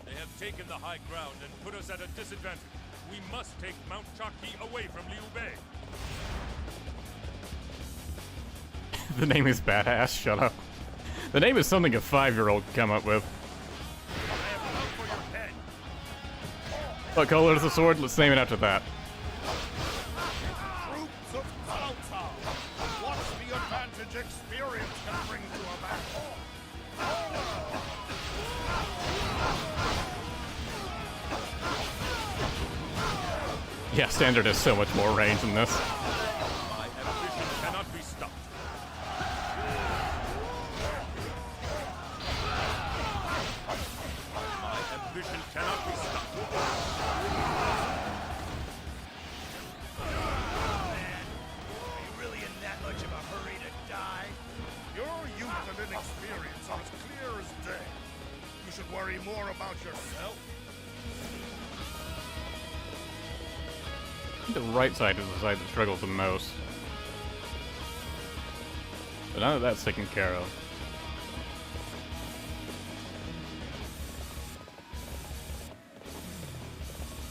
They have taken the high ground and put us at a disadvantage. We must take Mount Chaki away from Liu Bei. The name is badass, shut up. The name is something a 5-year-old could come up with. What color is the sword? Let's name it after that. Troops of Cao Cao. What's the advantage experience can bring to a battle? Yeah, standard has so much more range than this. My ambition cannot be stopped. My ambition cannot be stopped. Man, are you really in that much of a hurry to die? Your youth and inexperience are as clear as day. You should worry more about yourself. The right side is the side that struggles the most. But now that that's taken care of.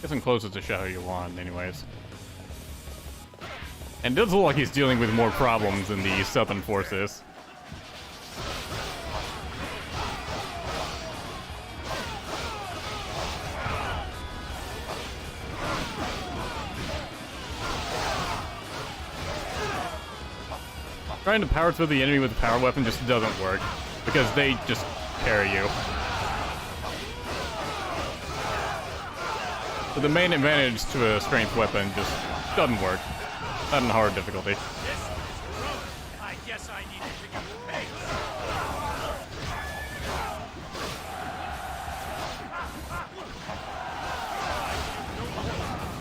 Guess I'm closest to Xiahou Yuan, anyways. And it does look like he's dealing with more problems than the Southern forces. Trying to power through the enemy with a power weapon just doesn't work, because they just carry you. So the main advantage to a strength weapon just doesn't work. Not in hard difficulty. I guess I need to pick up the pace.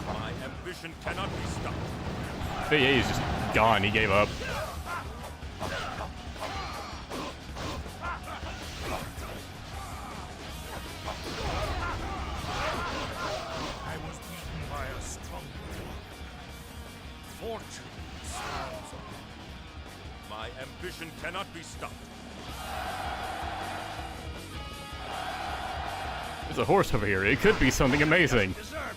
My ambition cannot be stopped. But yeah, he's just gone. He gave up. I was beaten by a strong will. Fortune smiles on me. My ambition cannot be stopped. There's a horse over here. It could be something amazing.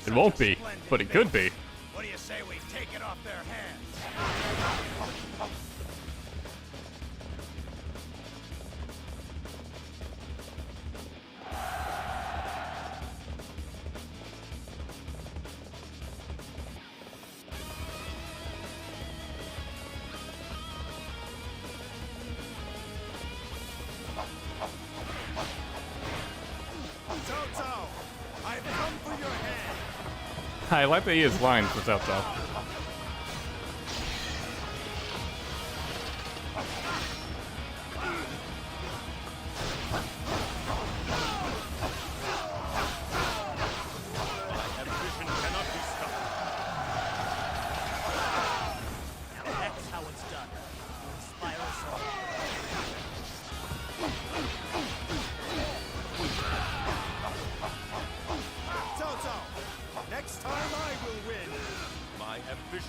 It won't be, but it could be. What do you say we take it off their hands? Cao Cao, I've come for your hand. I like that he has lines for Cao Cao. My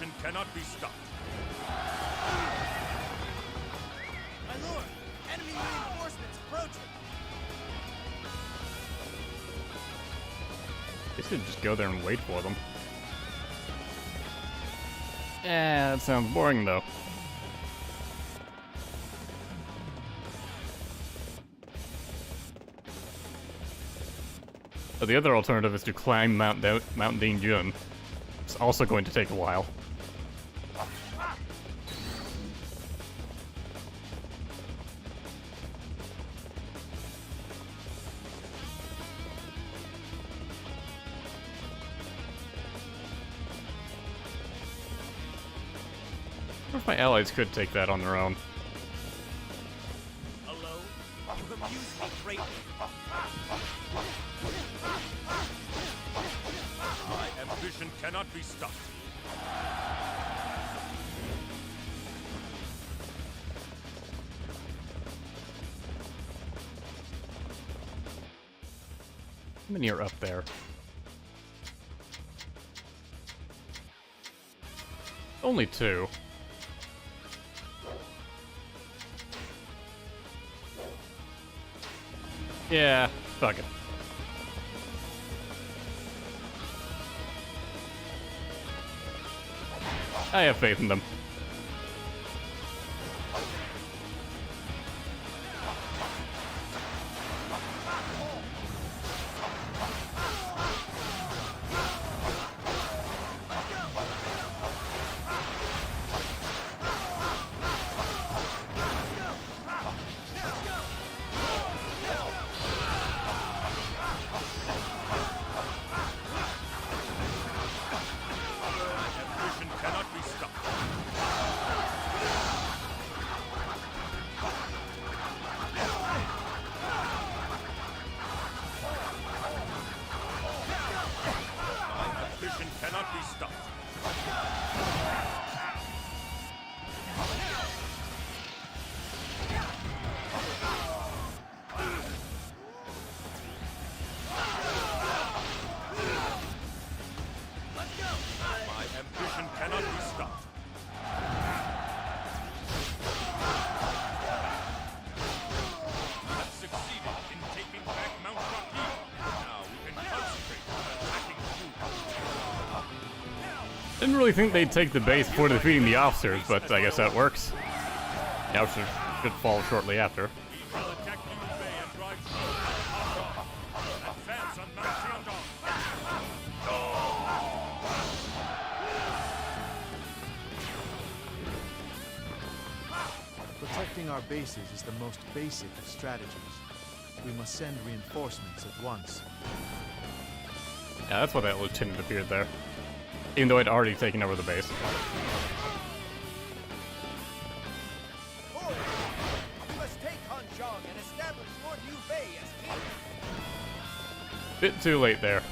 ambition cannot be stopped. My lord, enemy reinforcements approaching. They should just go there and wait for them. Yeah, that sounds boring though. But the other alternative is to climb Mount Dingjun. It's also going to take a while. I wonder if my allies could take that on their own. Hello? You amuse me greatly. My ambition cannot be stopped. How many are up there? Only 2. Yeah, fuck it. I have faith in them. Didn't really think they'd take the base before defeating the officers, but I guess that works. The officers should fall shortly after. Protecting our bases is the most basic of strategies. We must send reinforcements at once. Yeah, that's why that lieutenant appeared there. Even though I'd already taken over the base. Forward! We must take Hanzhong and establish Lord Liu Bei as king. Bit too late there.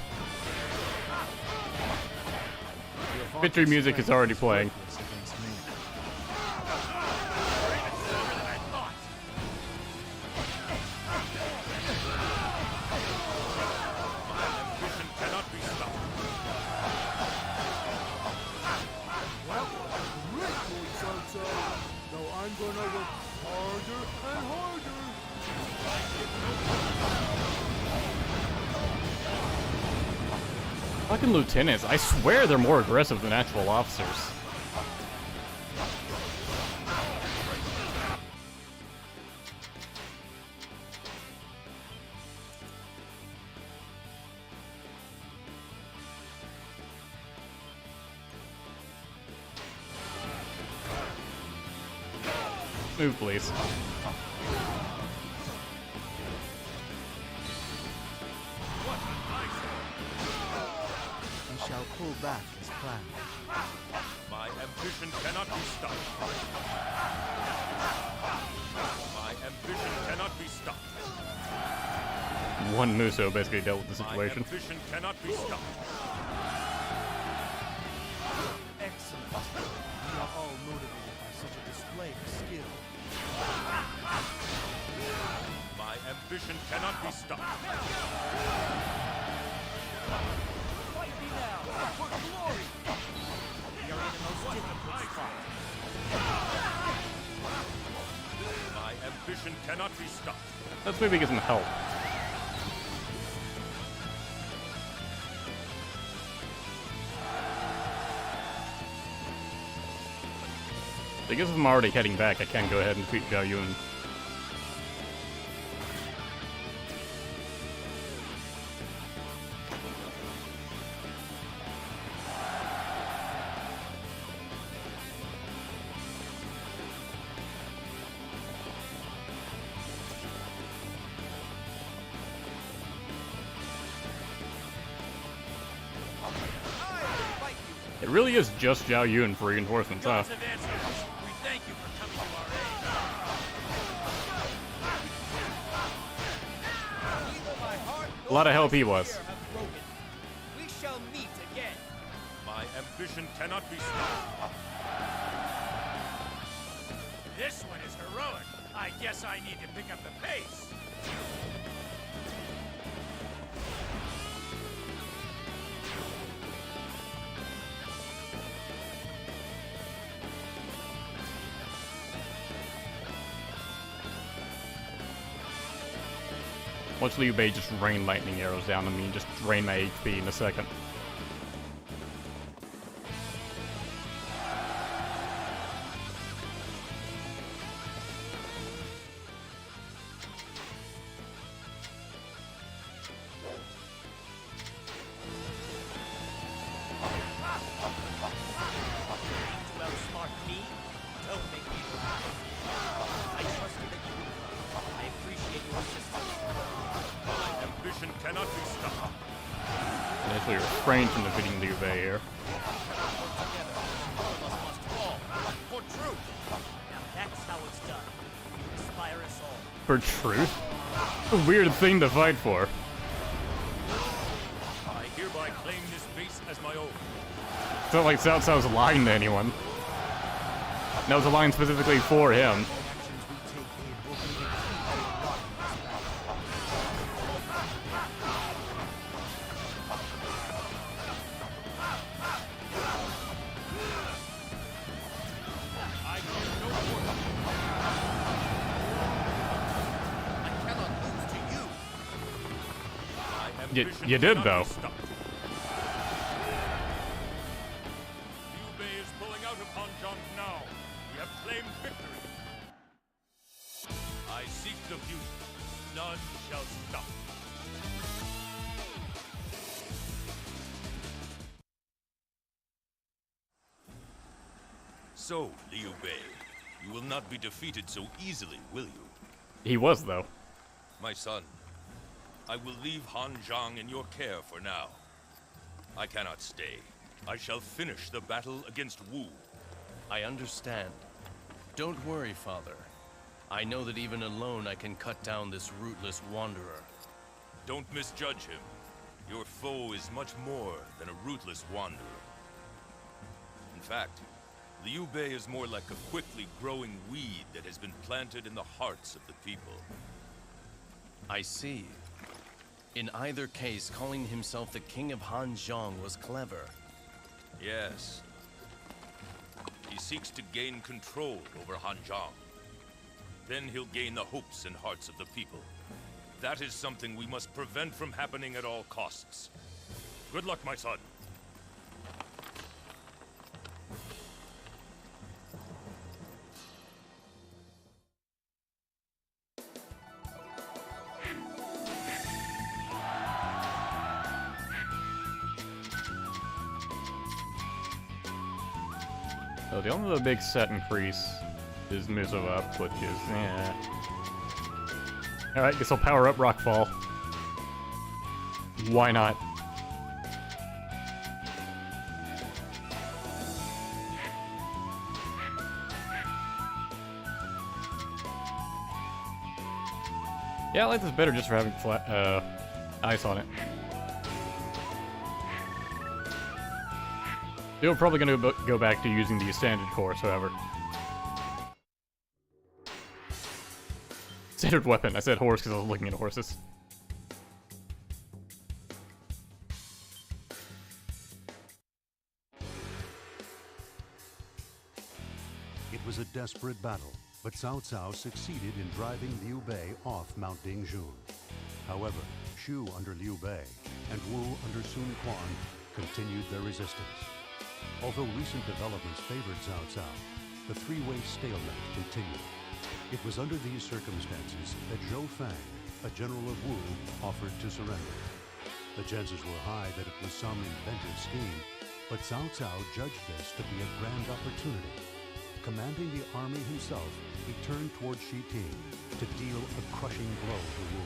Victory music is already playing. Fucking lieutenants, I swear they're more aggressive than actual officers. Move, please. We shall pull back as planned. My ambition cannot be stopped. My ambition cannot be stopped. One Musou basically dealt with the situation. My ambition cannot be stopped. Excellent. We are all motivated by such a display of skill. My ambition cannot be stopped. Fight me now, for glory! We are in a most difficult spot. My ambition cannot be stopped. Let's maybe get some help. I guess if I'm already heading back, I can go ahead and defeat Zhao Yun. It really is just Zhao Yun for reinforcements, huh? We thank you for coming to our aid. A lot of help he was. We shall meet again. My ambition cannot be stopped. This one is heroic. I guess I need to pick up the pace. Watch Liu Bei just rain lightning arrows down on me and just drain my HP in a second. To outsmart me? Don't make me laugh. I trusted that you would. I appreciate your assistance. My ambition cannot be stopped. I actually refrain from defeating Liu Bei here. For truth. Now that's how it's done. You inspire us all. For truth? A weird thing to fight for. I hereby claim this base as my own. It's not like Cao Cao's lying to anyone. That was a line specifically for him. You did, though. Liu Bei is pulling out of Hanzhong now. We have claimed victory. I seek the future. None shall stop. So, Liu Bei, you will not be defeated so easily, will you? He was, though. My son, I will leave Hanzhong in your care for now. I cannot stay. I shall finish the battle against Wu. I understand. Don't worry, Father. I know that even alone I can cut down this rootless wanderer. Don't misjudge him. Your foe is much more than a rootless wanderer. In fact, Liu Bei is more like a quickly growing weed that has been planted in the hearts of the people. I see. In either case, calling himself the King of Hanzhong was clever. Yes. He seeks to gain control over Hanzhong. Then he'll gain the hopes and hearts of the people. That is something we must prevent from happening at all costs. Good luck, my son. So the only big set increase is Musou up, which is, Alright, guess I'll power up Rockfall. Why not? Yeah, I like this better just for having flat, ice on it. They were probably going to go back to using the standard course, however. Standard weapon. I said horse because I was looking at horses. was a desperate battle, but Cao Cao succeeded in driving Liu Bei off Mount Dingjun. However, Shu under Liu Bei and Wu under Sun Quan continued their resistance. Although recent developments favored Cao Cao, the three-way stalemate continued. It was under these circumstances that Zhou Fang, a general of Wu, offered to surrender. The chances were high that it was some inventive scheme, but Cao Cao judged this to be a grand opportunity. Commanding the army himself, he turned toward Shiting to deal a crushing blow to Wu.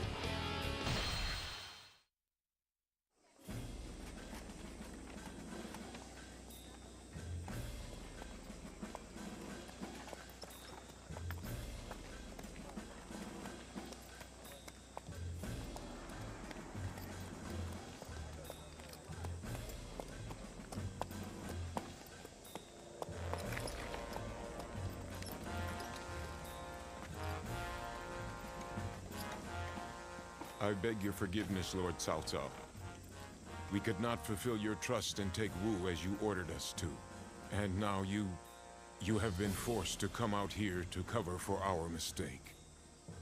I beg your forgiveness, Lord Cao Cao. We could not fulfill your trust and take Wu as you ordered us to. And now you have been forced to come out here to cover for our mistake.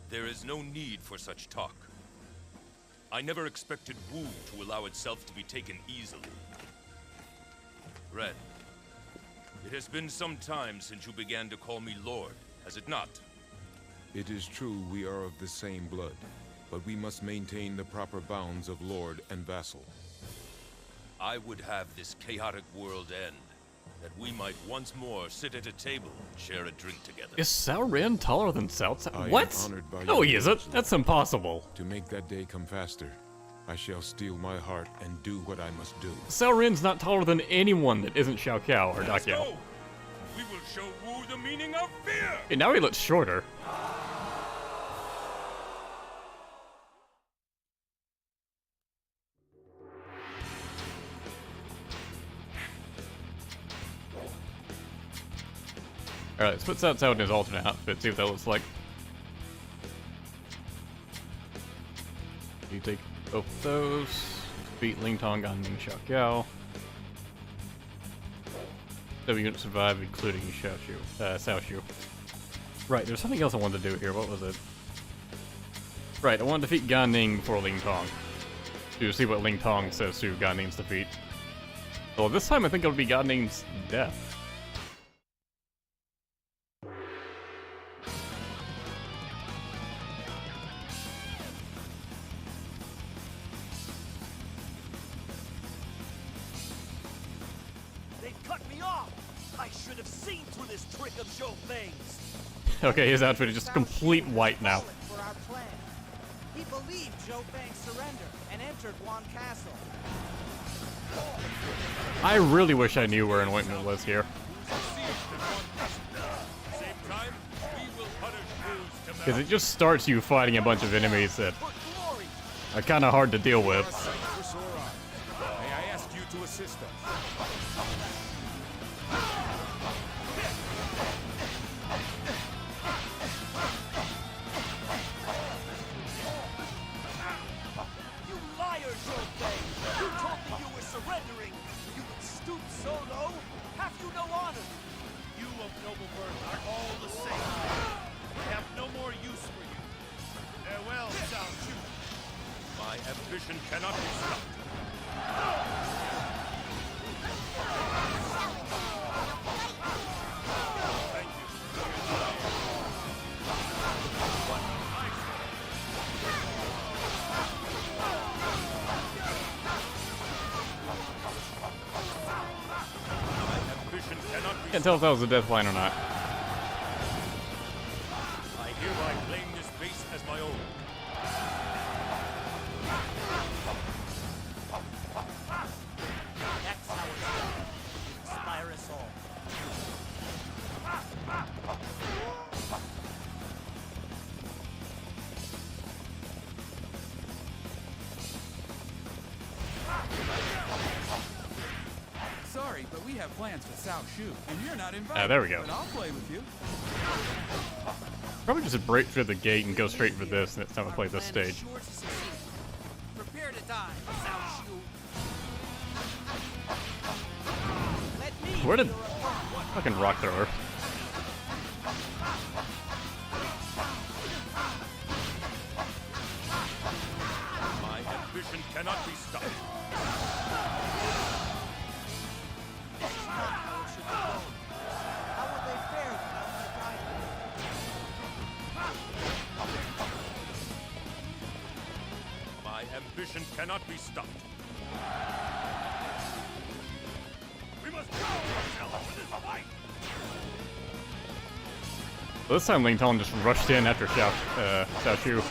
There is no need for such talk. I never expected Wu to allow itself to be taken easily. Red, it has been some time since you began to call me Lord, has it not? It is true we are of the same blood, but we must maintain the proper bounds of Lord and vassal. I would have this chaotic world end, that we might once more sit at a table and share a drink together. Is Cao Ren taller than Cao Cao? I What? am honored by No, your he isn't. words, That's Lord. impossible. To make that day come faster, I shall steel my heart and do what I must do. Cao Ren's not taller than anyone that isn't Cao Cao or Da Let's Kiao. go! We will show Wu the meaning of fear! Okay, now he looks shorter. Alright, let's put Cao Cao in his alternate outfit, see what that looks like. You take both of those, beat Ling Tong, Gan Ning, Xiao Gao. 7 units survive, including Cao Shu. Right, there's something else I wanted to do here, what was it? Right, I want to defeat Gan Ning before Ling Tong. To see what Ling Tong says to Gan Ning's defeat. Well, this time I think it'll be Gan Ning's death. should have seen through this trick of Zhou Feng's. Okay, his outfit is just complete white now. For our plan. He believed Zhou Feng's surrender and entered Guan Castle. I really wish I knew where Anointment was here. Because it just starts you fighting a bunch of enemies that are kind of hard to deal with. May I ask you to assist us? You liar, Zhou Feng! You told me you were surrendering! You would stoop so low? Have you no honor? You of noble birth are all the same. I have no more use for you. Farewell, Cao Cao. My ambition cannot be stopped. Thank you. My ambition cannot be Can't tell if that was a death line or not. I hereby claim this base as my own. That's how it's done. Inspire us all. Sorry, but we have plans for Cao Shu, and you're not invited. There we go. But I'll play with you. Probably just break through the gate and go straight for this next time I play this stage. Sure to succeed. Prepare to die, Cao Shu. Let me Where did be your opponent. fucking rock thrower? ambition cannot be stopped. This is not how it should be going. How will they fare without my guidance? My ambition cannot be stopped. We must go for this fight. This time Ling Tong just rushed in after Xiao Chu.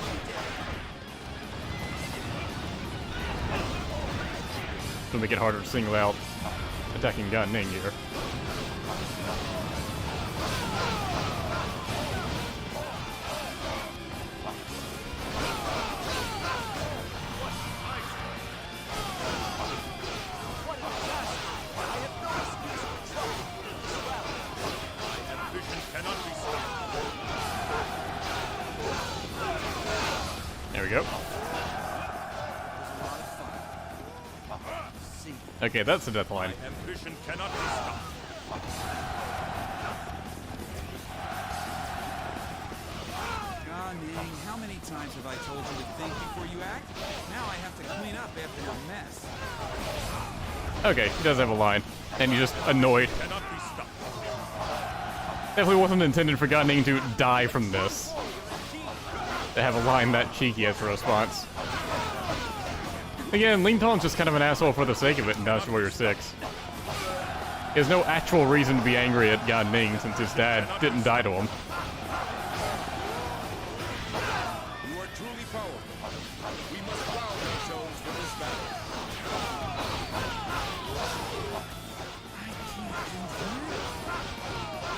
To make it harder to single out attacking Gan Ning here. There we go. Okay, that's the death line. My ambition cannot be stopped. Gan Ning, how many times have I told you to think before you act? Now I have to clean up after your mess. Okay, he does have a line, and he's just annoyed. Cannot be stopped. Definitely wasn't intended for Gan Ning to die from this. To have a line that cheeky as a response. Again, Ling Tong's just kind of an asshole for the sake of it in Dynasty Warrior 6. He has no actual reason to be angry at Gan Ning since his dad didn't die to him. You are truly powerful. We must rouse ourselves for this battle.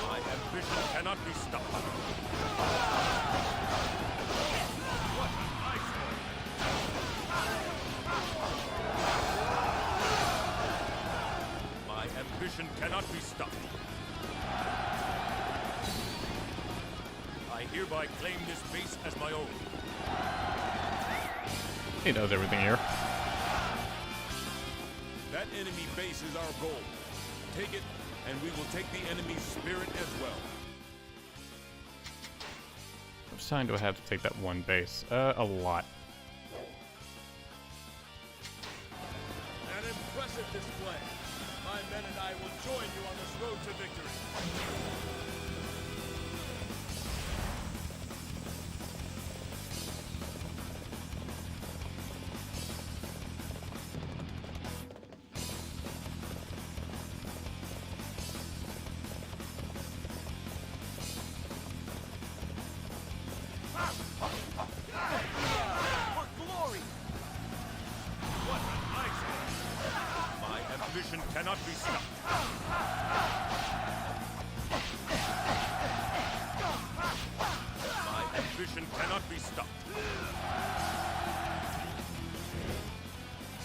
My ambition cannot be stopped. My ambition cannot be stopped. I hereby claim this base as my own. He does everything here. That enemy base is our goal. Take it, and we will take the enemy's spirit as well. How much time do I have to take that one base? A lot. An impressive display. My men and I will join you on this road to victory. For glory! What an eyesore! My ambition cannot be stopped. My ambition cannot be stopped.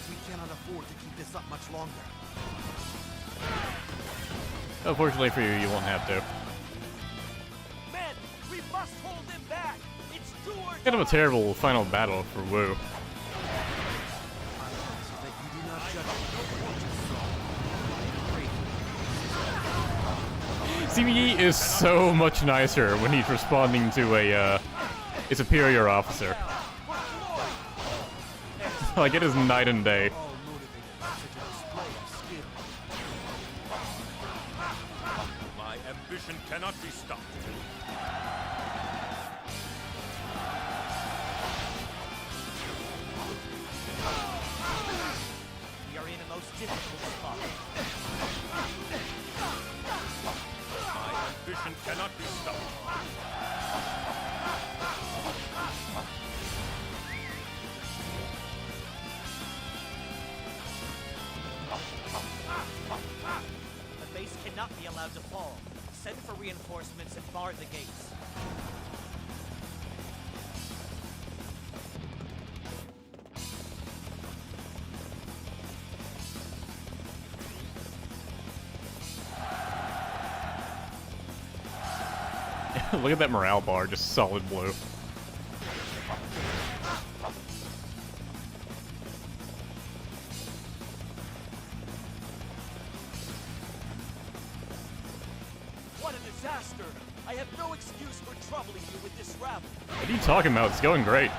We cannot afford to keep this up much longer. Unfortunately for you, you won't have to. Men, we must hold them back! It's do or Kind of a terrible final battle for Wu. CBE is so much nicer when he's responding to a superior officer. Like, it is night and day. My ambition cannot be stopped. We are in a most difficult spot. My ambition cannot be stopped. The base cannot be allowed to fall. Send for reinforcements and bar the gates. Look at that morale bar, just solid blue. What a disaster! I have no excuse for troubling you with this rabble. What are you talking about? It's going great.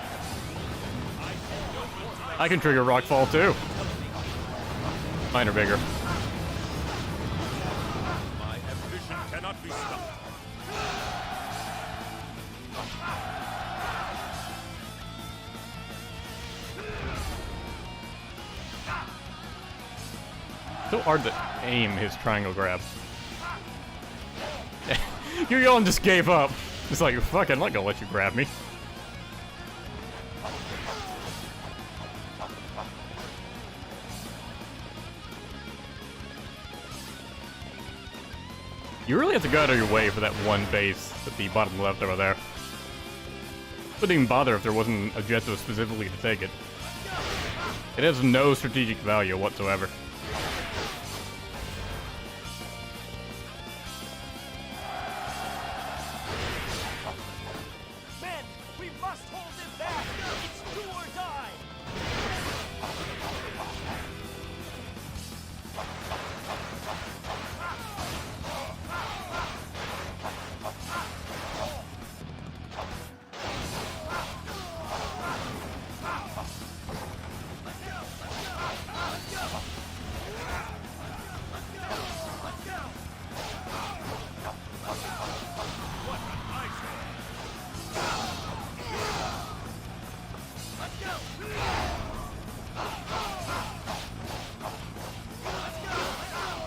I don't want to I can trigger Rockfall too. Mine are bigger. My ambition cannot be stopped. So hard to aim his triangle grab. Yu-Gi-Oh! Just gave up. It's like, fuck, I'm not gonna let you grab me. You really have to go out of your way for that one base at the bottom left over there. Wouldn't even bother if there wasn't an objective specifically to take it. It has no strategic value whatsoever. Men, we must hold him back! It's do or die!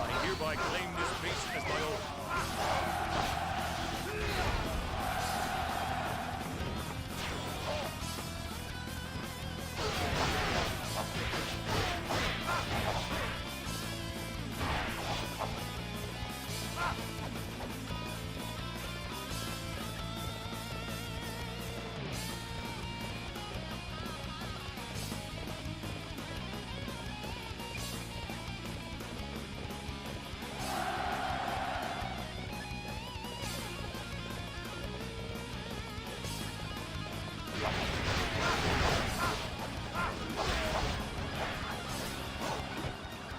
I hereby claim this base as my own.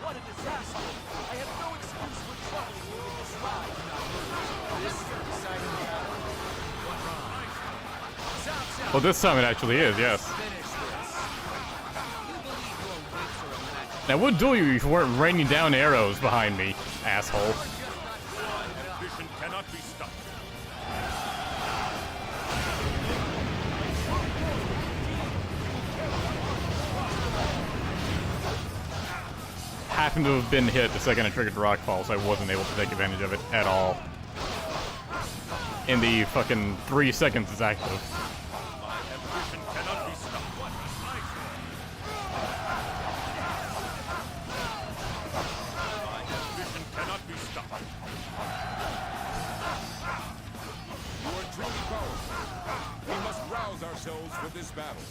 What a disaster! I have no excuse for troubling you with this ride. This is the deciding battle. Cao Cao, Well, this time it actually is, yes. finish this. You believe your wits are a match. Now, what do you if you weren't raining down arrows behind me, asshole? Ambition cannot be stopped. Happened to have been hit the second I triggered Rockfall, so I wasn't able to take advantage of it at all. In the fucking 3 seconds it's active. My ambition cannot be stopped. What my ambition cannot be stopped. You are truly powerful. We must rouse ourselves for this battle.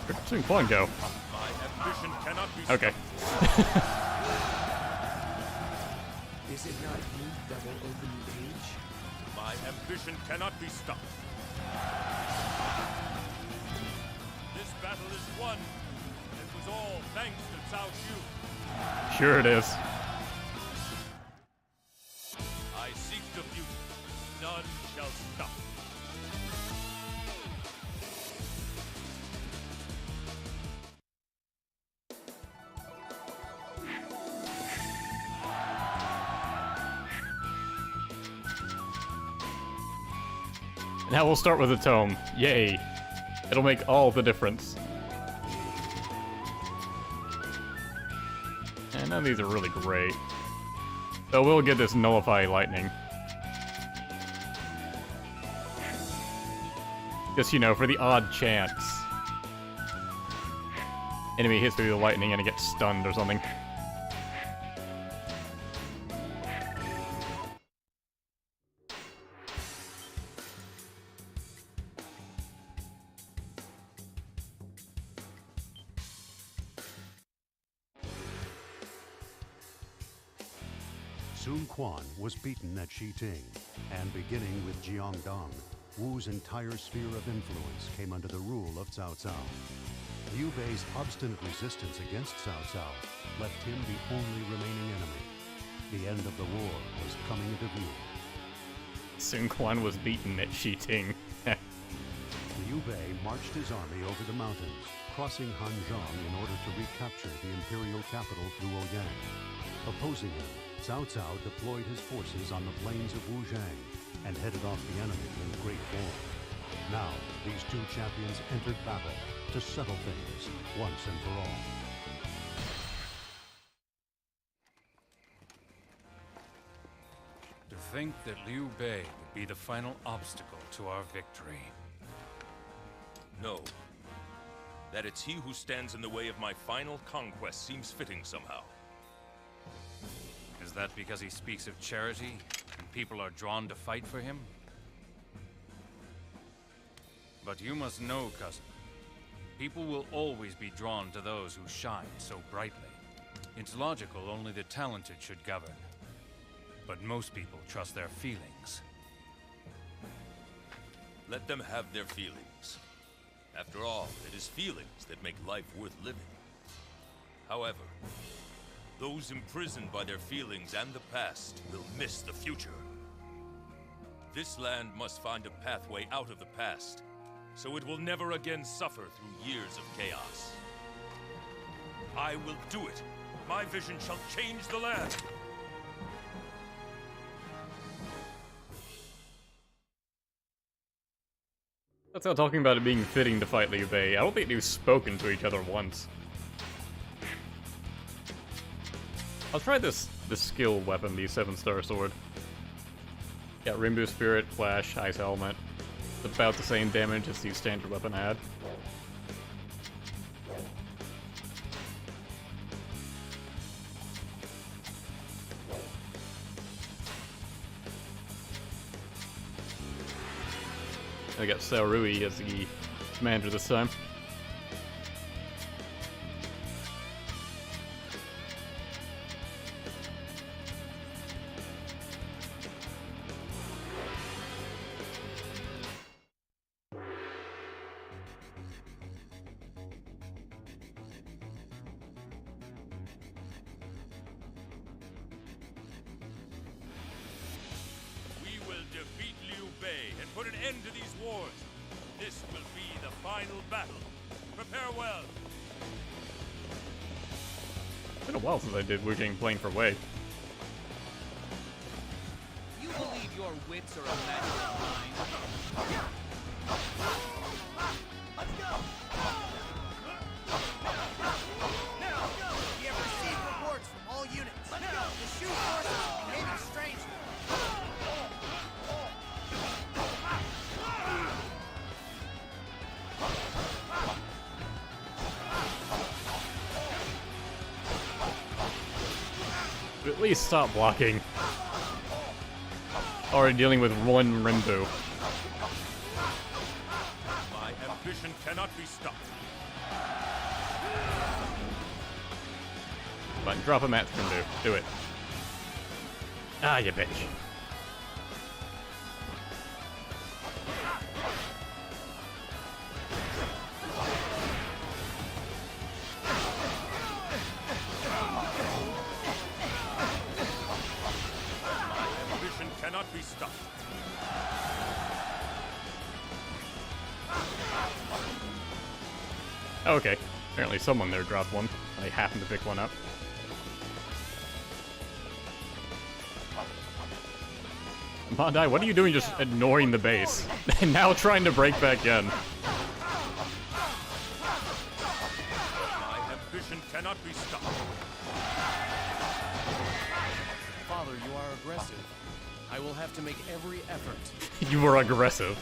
Where'd Sun Quan go? My ambition cannot be stopped. Okay. Is it not you that will open the cage? My ambition cannot be stopped. This battle is won. It was all thanks to Cao Cao. Sure it is. I seek the future. None shall stop. Now we'll start with a tome. Yay. It'll make all the difference. And none of these are really great. So we'll get this Nullify Lightning. Just, you know, for the odd chance. Enemy hits me with the lightning and it gets stunned or something. Sun Quan was beaten at Shiting, and beginning with Jiangdong, Wu's entire sphere of influence came under the rule of Cao Cao. Liu Bei's obstinate resistance against Cao Cao left him the only remaining enemy. The end of the war was coming into view. Sun Quan was beaten at Shiting. Liu Bei marched his army over the mountains, crossing Hanzhong in order to recapture the imperial capital through Ouyang. Opposing him, Cao Cao deployed his forces on the plains of Wuzhang and headed off the enemy in great form. Now, these two champions entered battle to settle things once and for all. To think that Liu Bei would be the final obstacle to our victory. No. That it's he who stands in the way of my final conquest seems fitting somehow. Is that because he speaks of charity, and people are drawn to fight for him? But you must know, cousin, people will always be drawn to those who shine so brightly. It's logical only the talented should govern. But most people trust their feelings. Let them have their feelings. After all, it is feelings that make life worth living. However, those imprisoned by their feelings and the past will miss the future. This land must find a pathway out of the past, so it will never again suffer through years of chaos. I will do it. My vision shall change the land. That's how talking about it being fitting to fight Liu Bei. I don't think they've spoken to each other once. I'll try this skill weapon, the 7-star sword. Got Rainbow Spirit, Flash, Ice Helmet. It's about the same damage as the standard weapon had. I got Saorui as the commander this time. We will defeat Liu Bei and put an end to these wars. This will be the final battle. Prepare well. It's been a while since I did Wujing playing for Wei. You believe your wits are a match of mine? Let's go! Now, we have received reports from all units. The Shu forces are behaving strangely. At least stop blocking. Already dealing with one Rinbu. My ambition cannot be stopped. Come on, drop him at Rinbu. Do it. Ah, you bitch. Cannot be stopped. Okay. Apparently someone there dropped one. I happened to pick one up. Bandai, what are you doing just ignoring the base? And now trying to break back in. My ambition cannot be stopped. Father, you are aggressive. I will have to make every effort. You were aggressive.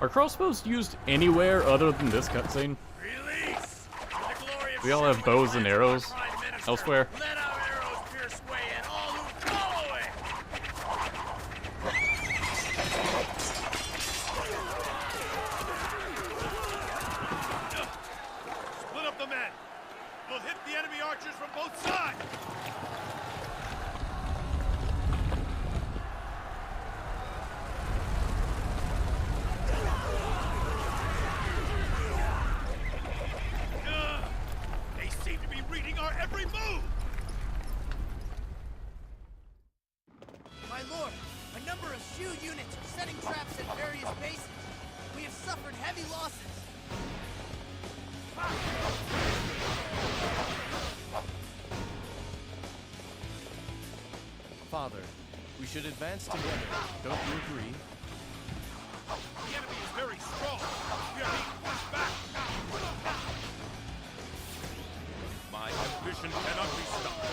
Are crossbows used anywhere other than this cutscene? We all have bows and arrows elsewhere. Let our arrows pierce way and all who follow it! Split up the men. We'll hit the enemy archers from both sides. They seem to be reading our number of Shu units are setting traps at various bases. We have suffered heavy losses. Father, we should advance together. Don't you agree? The enemy is very strong. We are being pushed back. My ambition cannot be stopped.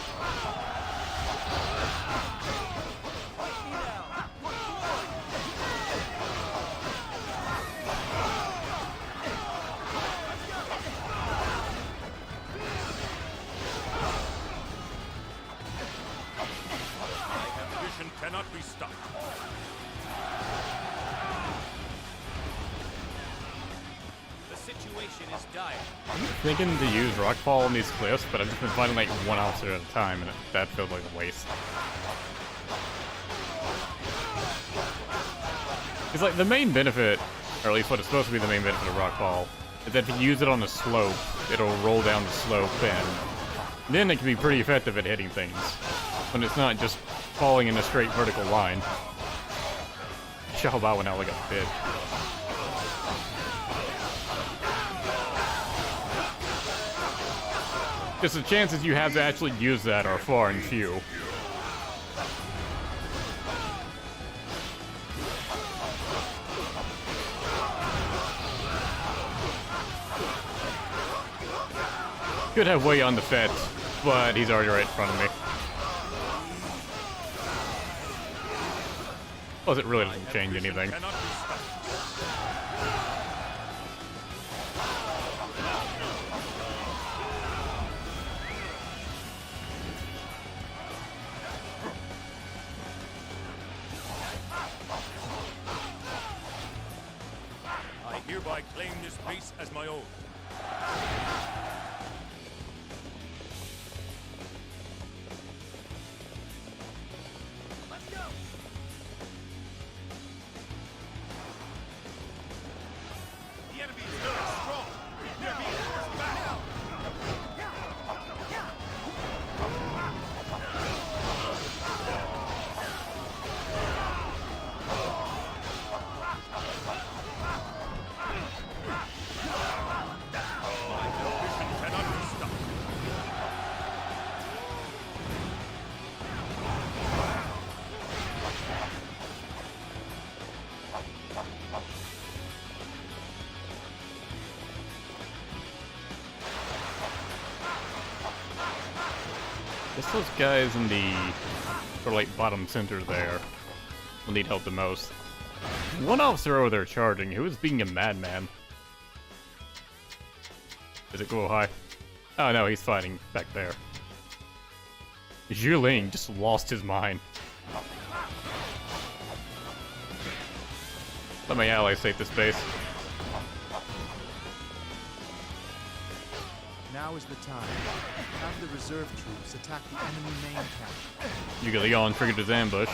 Fight me now. We're glorious. My ambition cannot be stopped. The situation is dire. I'm thinking to use Rockfall on these cliffs, but I've just been fighting like one officer at a time, and that feels like a waste. It's like the main benefit, or at least what is supposed to be the main benefit of Rockfall, is that if you use it on a slope, it'll roll down the slope, and then it can be pretty effective at hitting things. When it's not just falling in a straight vertical line. Cao Cao went out like a bitch. Because the chances you have to actually use that are far and few. Could have way on the fence, but he's already right in front of me. Plus, it really doesn't change anything. I hereby claim this base as my own. Let's go! The enemy is very strong. We are being forced back. My ambition cannot be stopped. Guess those guys in the sort of like bottom center there will need help the most. One officer over there charging, who is being a madman. Is it Guo Hai? Oh no, he's fighting back there. Zhu Ling just lost his mind. Let my allies take this base. Now is the time. Have the reserve troops attack the enemy main camp. Zhuge Liang triggered his ambush.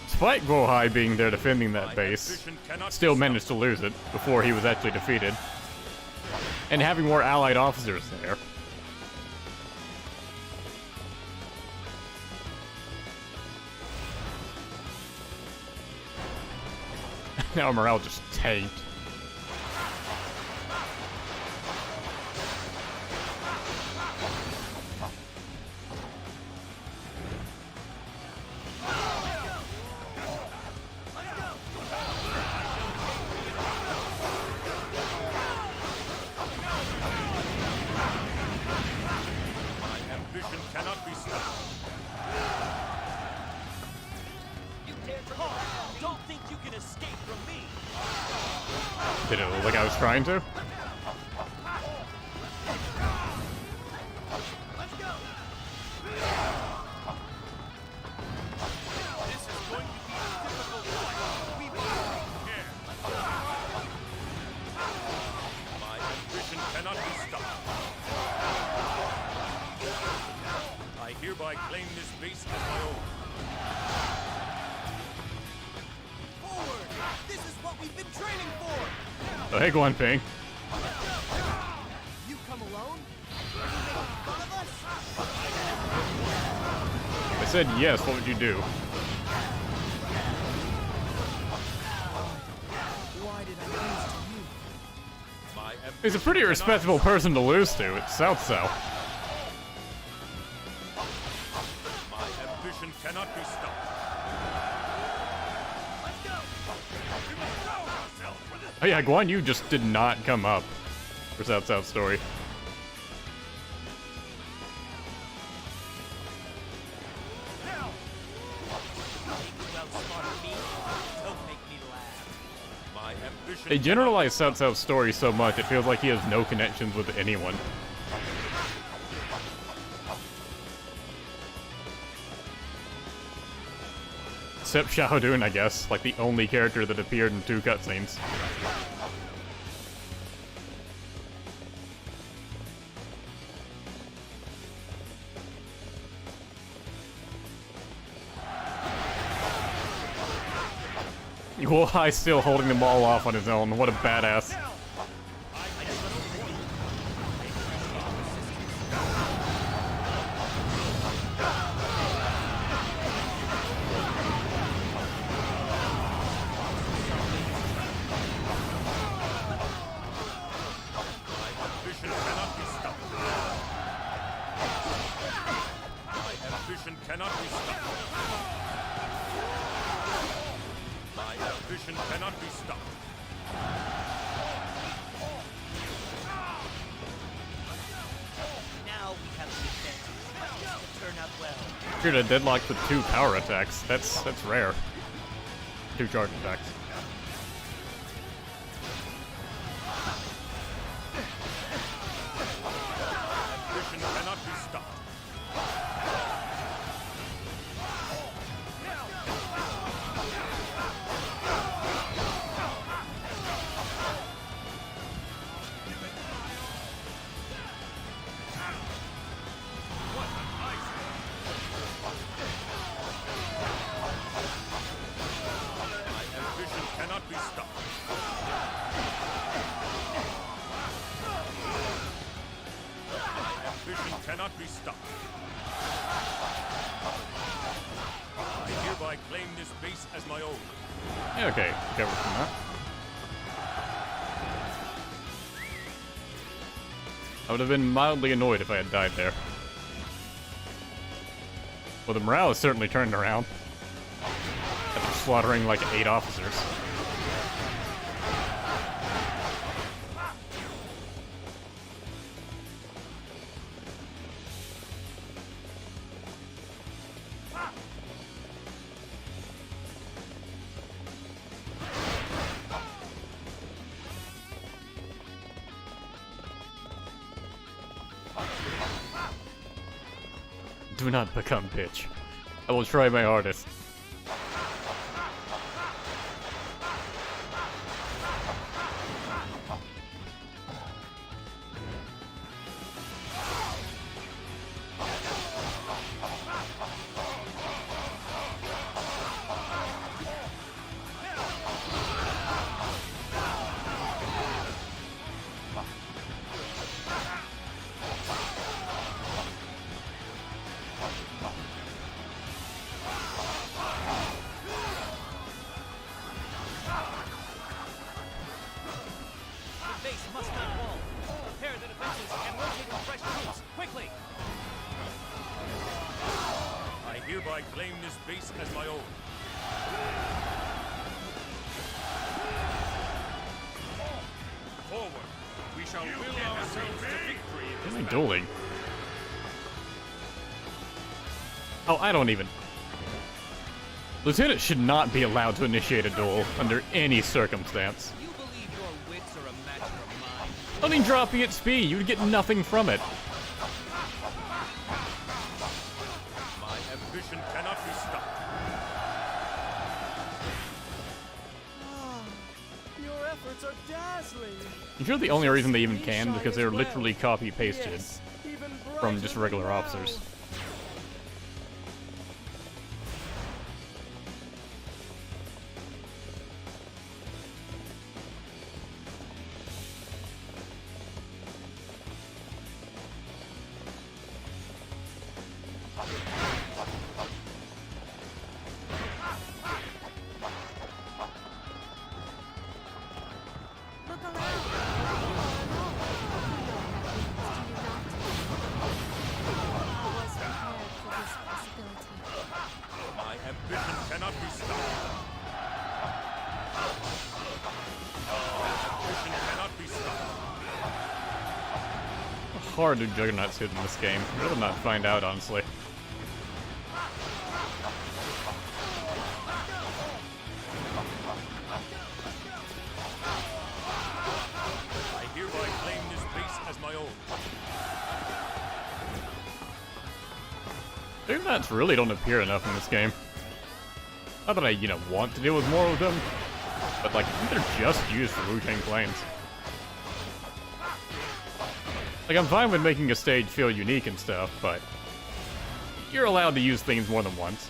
Despite Guo Hai being there defending that base, still managed to lose it before he was actually defeated. And having more allied officers there. Now morale just tanked. My ambition cannot be stopped. You dare to come? Don't think you can escape from me. Did it look like I was trying to? Let's go! This is going to be a difficult fight. We must take care. My ambition cannot be stopped. I hereby claim this base as my own. Forward! This is what we've been training for! Oh, hey, Guan Ping. You come alone? Are you making fun of us? I said yes, what would you do? He's a pretty respectable person to lose to. It's Cao Cao. My ambition cannot be stopped. Oh yeah, Guan Yu just did not come up for Cao Cao's story. They generalize Cao Cao's story so much, it feels like he has no connections with anyone. Except Xiahou, I guess, like the only character that appeared in 2 cutscenes. Wu Chao still holding them all off on his own. What a badass. Cannot be stopped. Now we have the advantage. This will turn out well. You're deadlocked with 2 power attacks. That's rare. 2 charge attacks. Ambition cannot be stopped. Cannot be stopped. I hereby claim this base as my own. Yeah, okay, get rid from that. I would have been mildly annoyed if I had died there. Well, the morale has certainly turned around after slaughtering like 8 officers. Do not become bitch. I will try my hardest. Hereby claim this base as my own. Forward. We shall will ourselves to victory. What am I dueling? Oh, I don't even... Lieutenant should not be allowed to initiate a duel under any circumstance. You believe your wits are a match for mine? Don't even drop E at speed. You would get nothing from it. Ambition cannot be stopped. Your efforts are dazzling. I'm sure the only reason they even can is because they're literally copy-pasted from just regular officers. cannot be stopped. Ambition cannot be stopped. How hard do juggernauts hit in this game? I'd rather not find out, honestly. I hereby claim this base as my own. Juggernauts really don't appear enough in this game. Not that I, want to deal with more of them, but like, I think they're just used for Wu-Tang Plains. Like, I'm fine with making a stage feel unique and stuff, but you're allowed to use things more than once.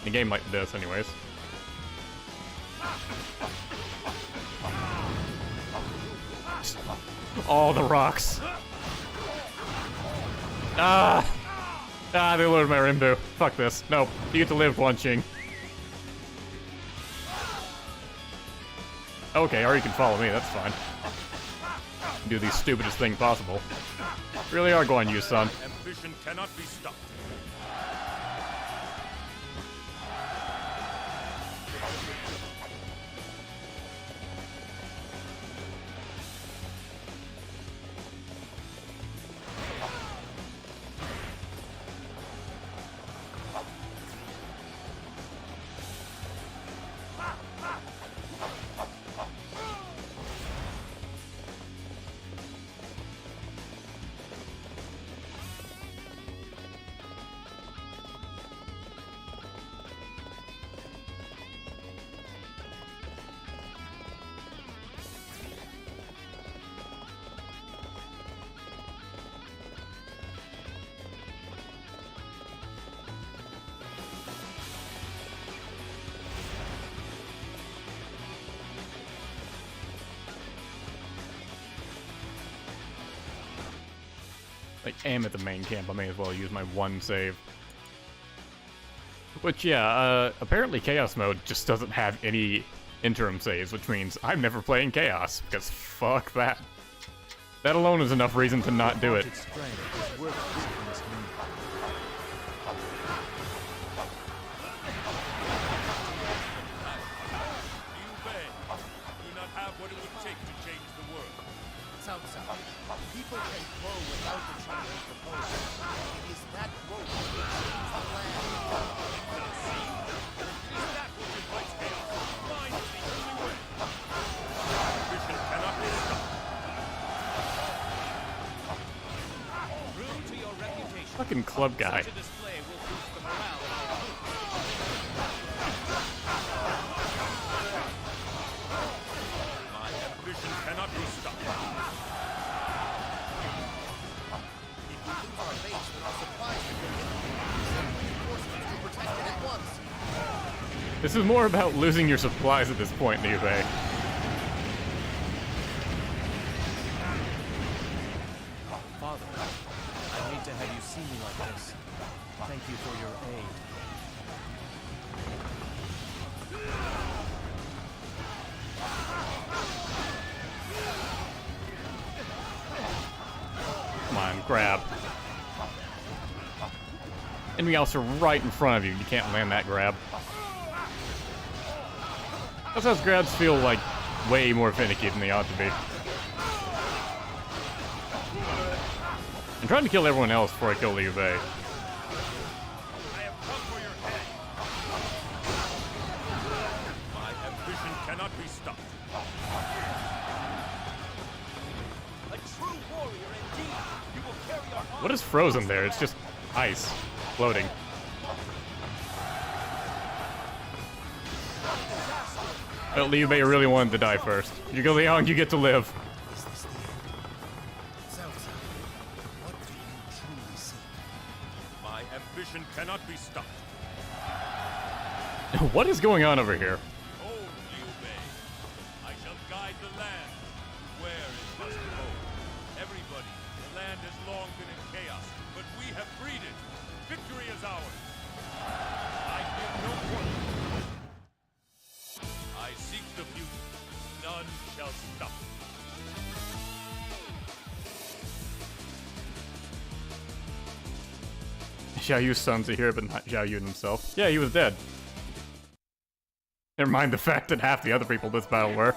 In a game like this, anyways. All the rocks. They lowered my Rimbu. Fuck this. Nope. You get to live, Guan Qing. Okay, or you can follow me, that's fine. Do the stupidest thing possible. Really are Guan Yu, son. Ambition cannot be stopped. I am at the main camp, I may as well use my one save. Which, yeah, apparently Chaos Mode just doesn't have any interim saves, which means I'm never playing Chaos, because fuck that. That alone is enough reason to not do it. People can grow without the change you propose. It is that growth that changes the land. That which invites chaos. Mine is the only way. Ambition cannot be stopped. True to your reputation. Fucking club guy. Such a display will boost the morale of our troops. My ambition cannot be stopped. This is more about losing your supplies at this point, Liu Bei. Father, I hate to have you see me like this. Thank you for your aid. Come on, grab. Enemy officer right in front of you. You can't land that grab. Those grabs feel like way more finicky than they ought to be. I'm trying to kill everyone else before I kill Liu Bei. My ambition cannot be stopped. A true warrior indeed. You will carry our What is frozen there? It's just ice floating. But Liu Bei really wanted to die first. Zhuge Liang, you get to live. My ambition cannot be stopped. What is going on over here? Oh, Liu Bei, I shall guide the land where it must go. Everybody, the land has long been in chaos, but we have freed it. Victory is ours. I give no quarter. I seek the future. None shall stop. Xiao Yu's sons are here, but not Xiao Yun himself. Yeah, he was dead. Never mind the fact that half the other people in this battle were.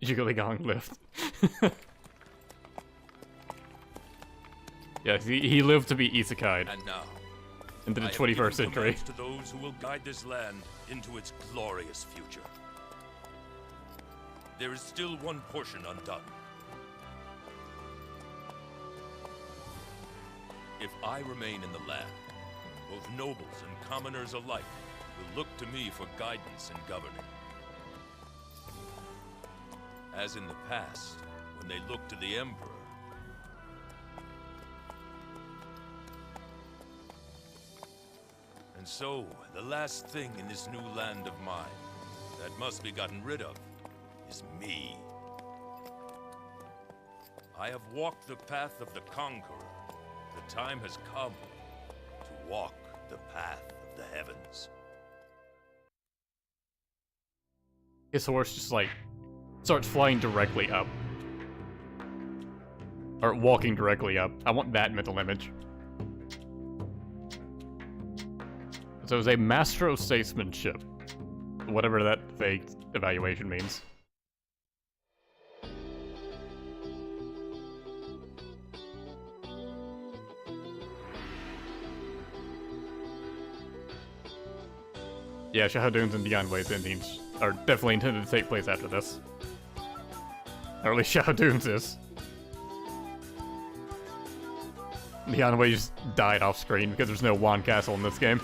Zhuge Liang lived. Yeah, he lived to be isekai'd. And now, into the I have 21st given century. commands to those who will guide this land into its glorious future. There is still one portion undone. If I remain in the land, both nobles and commoners alike will look to me for guidance in governing. As in the past, when they looked to the Emperor. And so, the last thing in this new land of mine that must be gotten rid of is me. I have walked the path of the conqueror. The time has come to walk the path of the heavens. His horse just like starts flying directly up. Or walking directly up. I want that mental image. So it was a master of statesmanship. Whatever that vague evaluation means. Yeah, Shahadoon's and Dianwei's endings are definitely intended to take place after this. Or at least Shahadoon's is. Dianwei just died off screen because there's no Guan Castle in this game.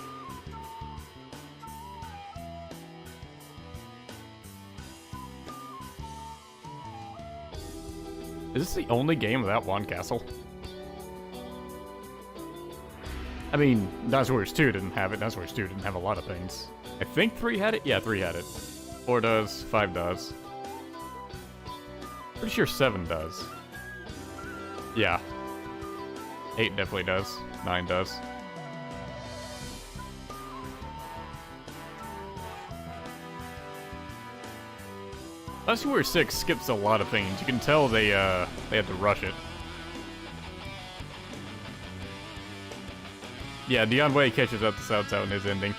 Is this the only game without Guan Castle? I mean, Dynasty Warriors 2 didn't have it. Dynasty Warriors 2 didn't have a lot of things. I think 3 had it? Yeah, 3 had it. 4 does, 5 does. Pretty sure 7 does. Yeah. 8 definitely does. 9 does. Dynasty Warriors 6 skips a lot of things. You can tell they had to rush it. Yeah, Dianwei catches up to Cao Cao in his ending.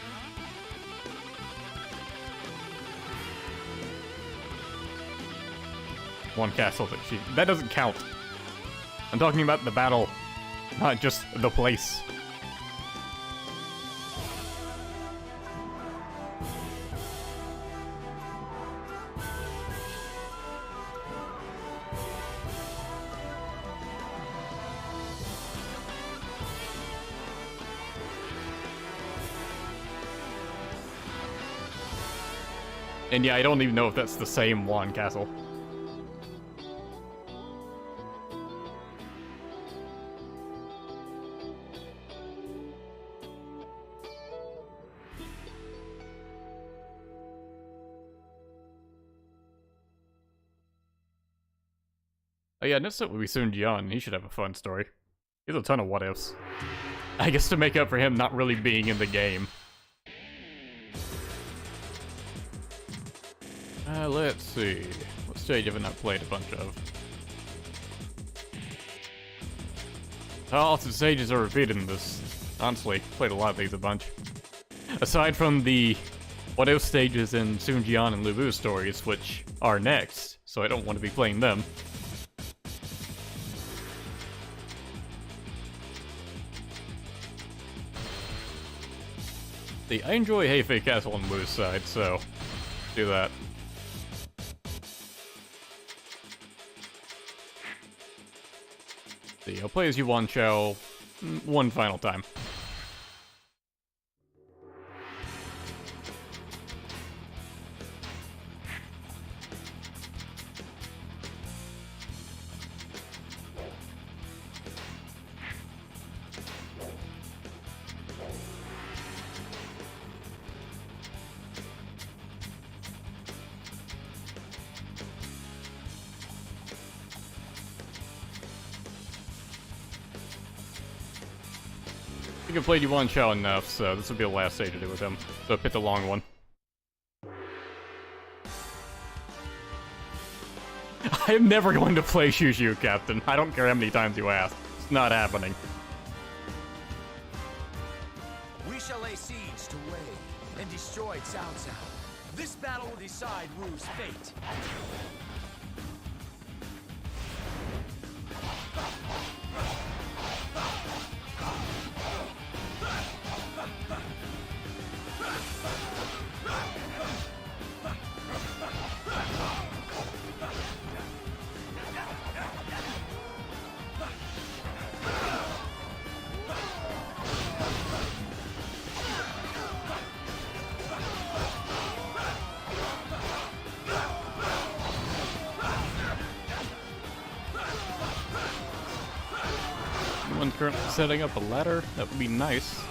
One castle that doesn't count. I'm talking about the battle, not just the place. And yeah, I don't even know if that's the same Guan Castle. Oh yeah, next up will be Sun Jian. He should have a fun story. He has a ton of what-ifs. I guess to make up for him not really being in the game. Let's see. What stage have I not played a bunch of? Lots of stages are repeated in this. Honestly, played a lot of these a bunch. Aside from the what-if stages in Sun Jian and Lu Bu's stories, which are next, so I don't want to be playing them. See, I enjoy Heifei Castle on Wu's side, so do that. See, I'll play as Wu Chao one final time. think I've played Wu Chao enough, so this will be the last stage to do with him. So pick the long one. I am never going to play Shushu, Captain. I don't care how many times you ask. It's not happening. We shall lay siege to Wei and destroy Cao Cao. This battle will decide Wu's fate. Someone's currently setting up a ladder. That would be nice.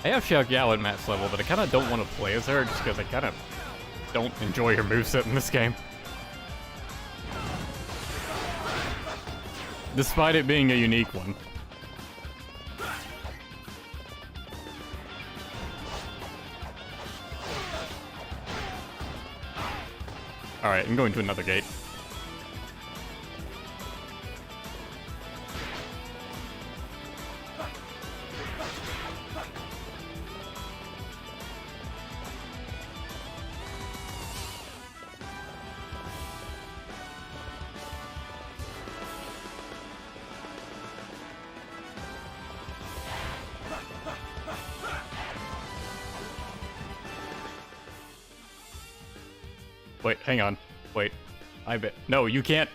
I have Cao Cao at max level, but I kind of don't want to play as her just because I kind of don't enjoy her moveset in this game. Despite it being a unique one. Alright, I'm going to another gate. Wait, hang on. Wait. I bet. No, you can't.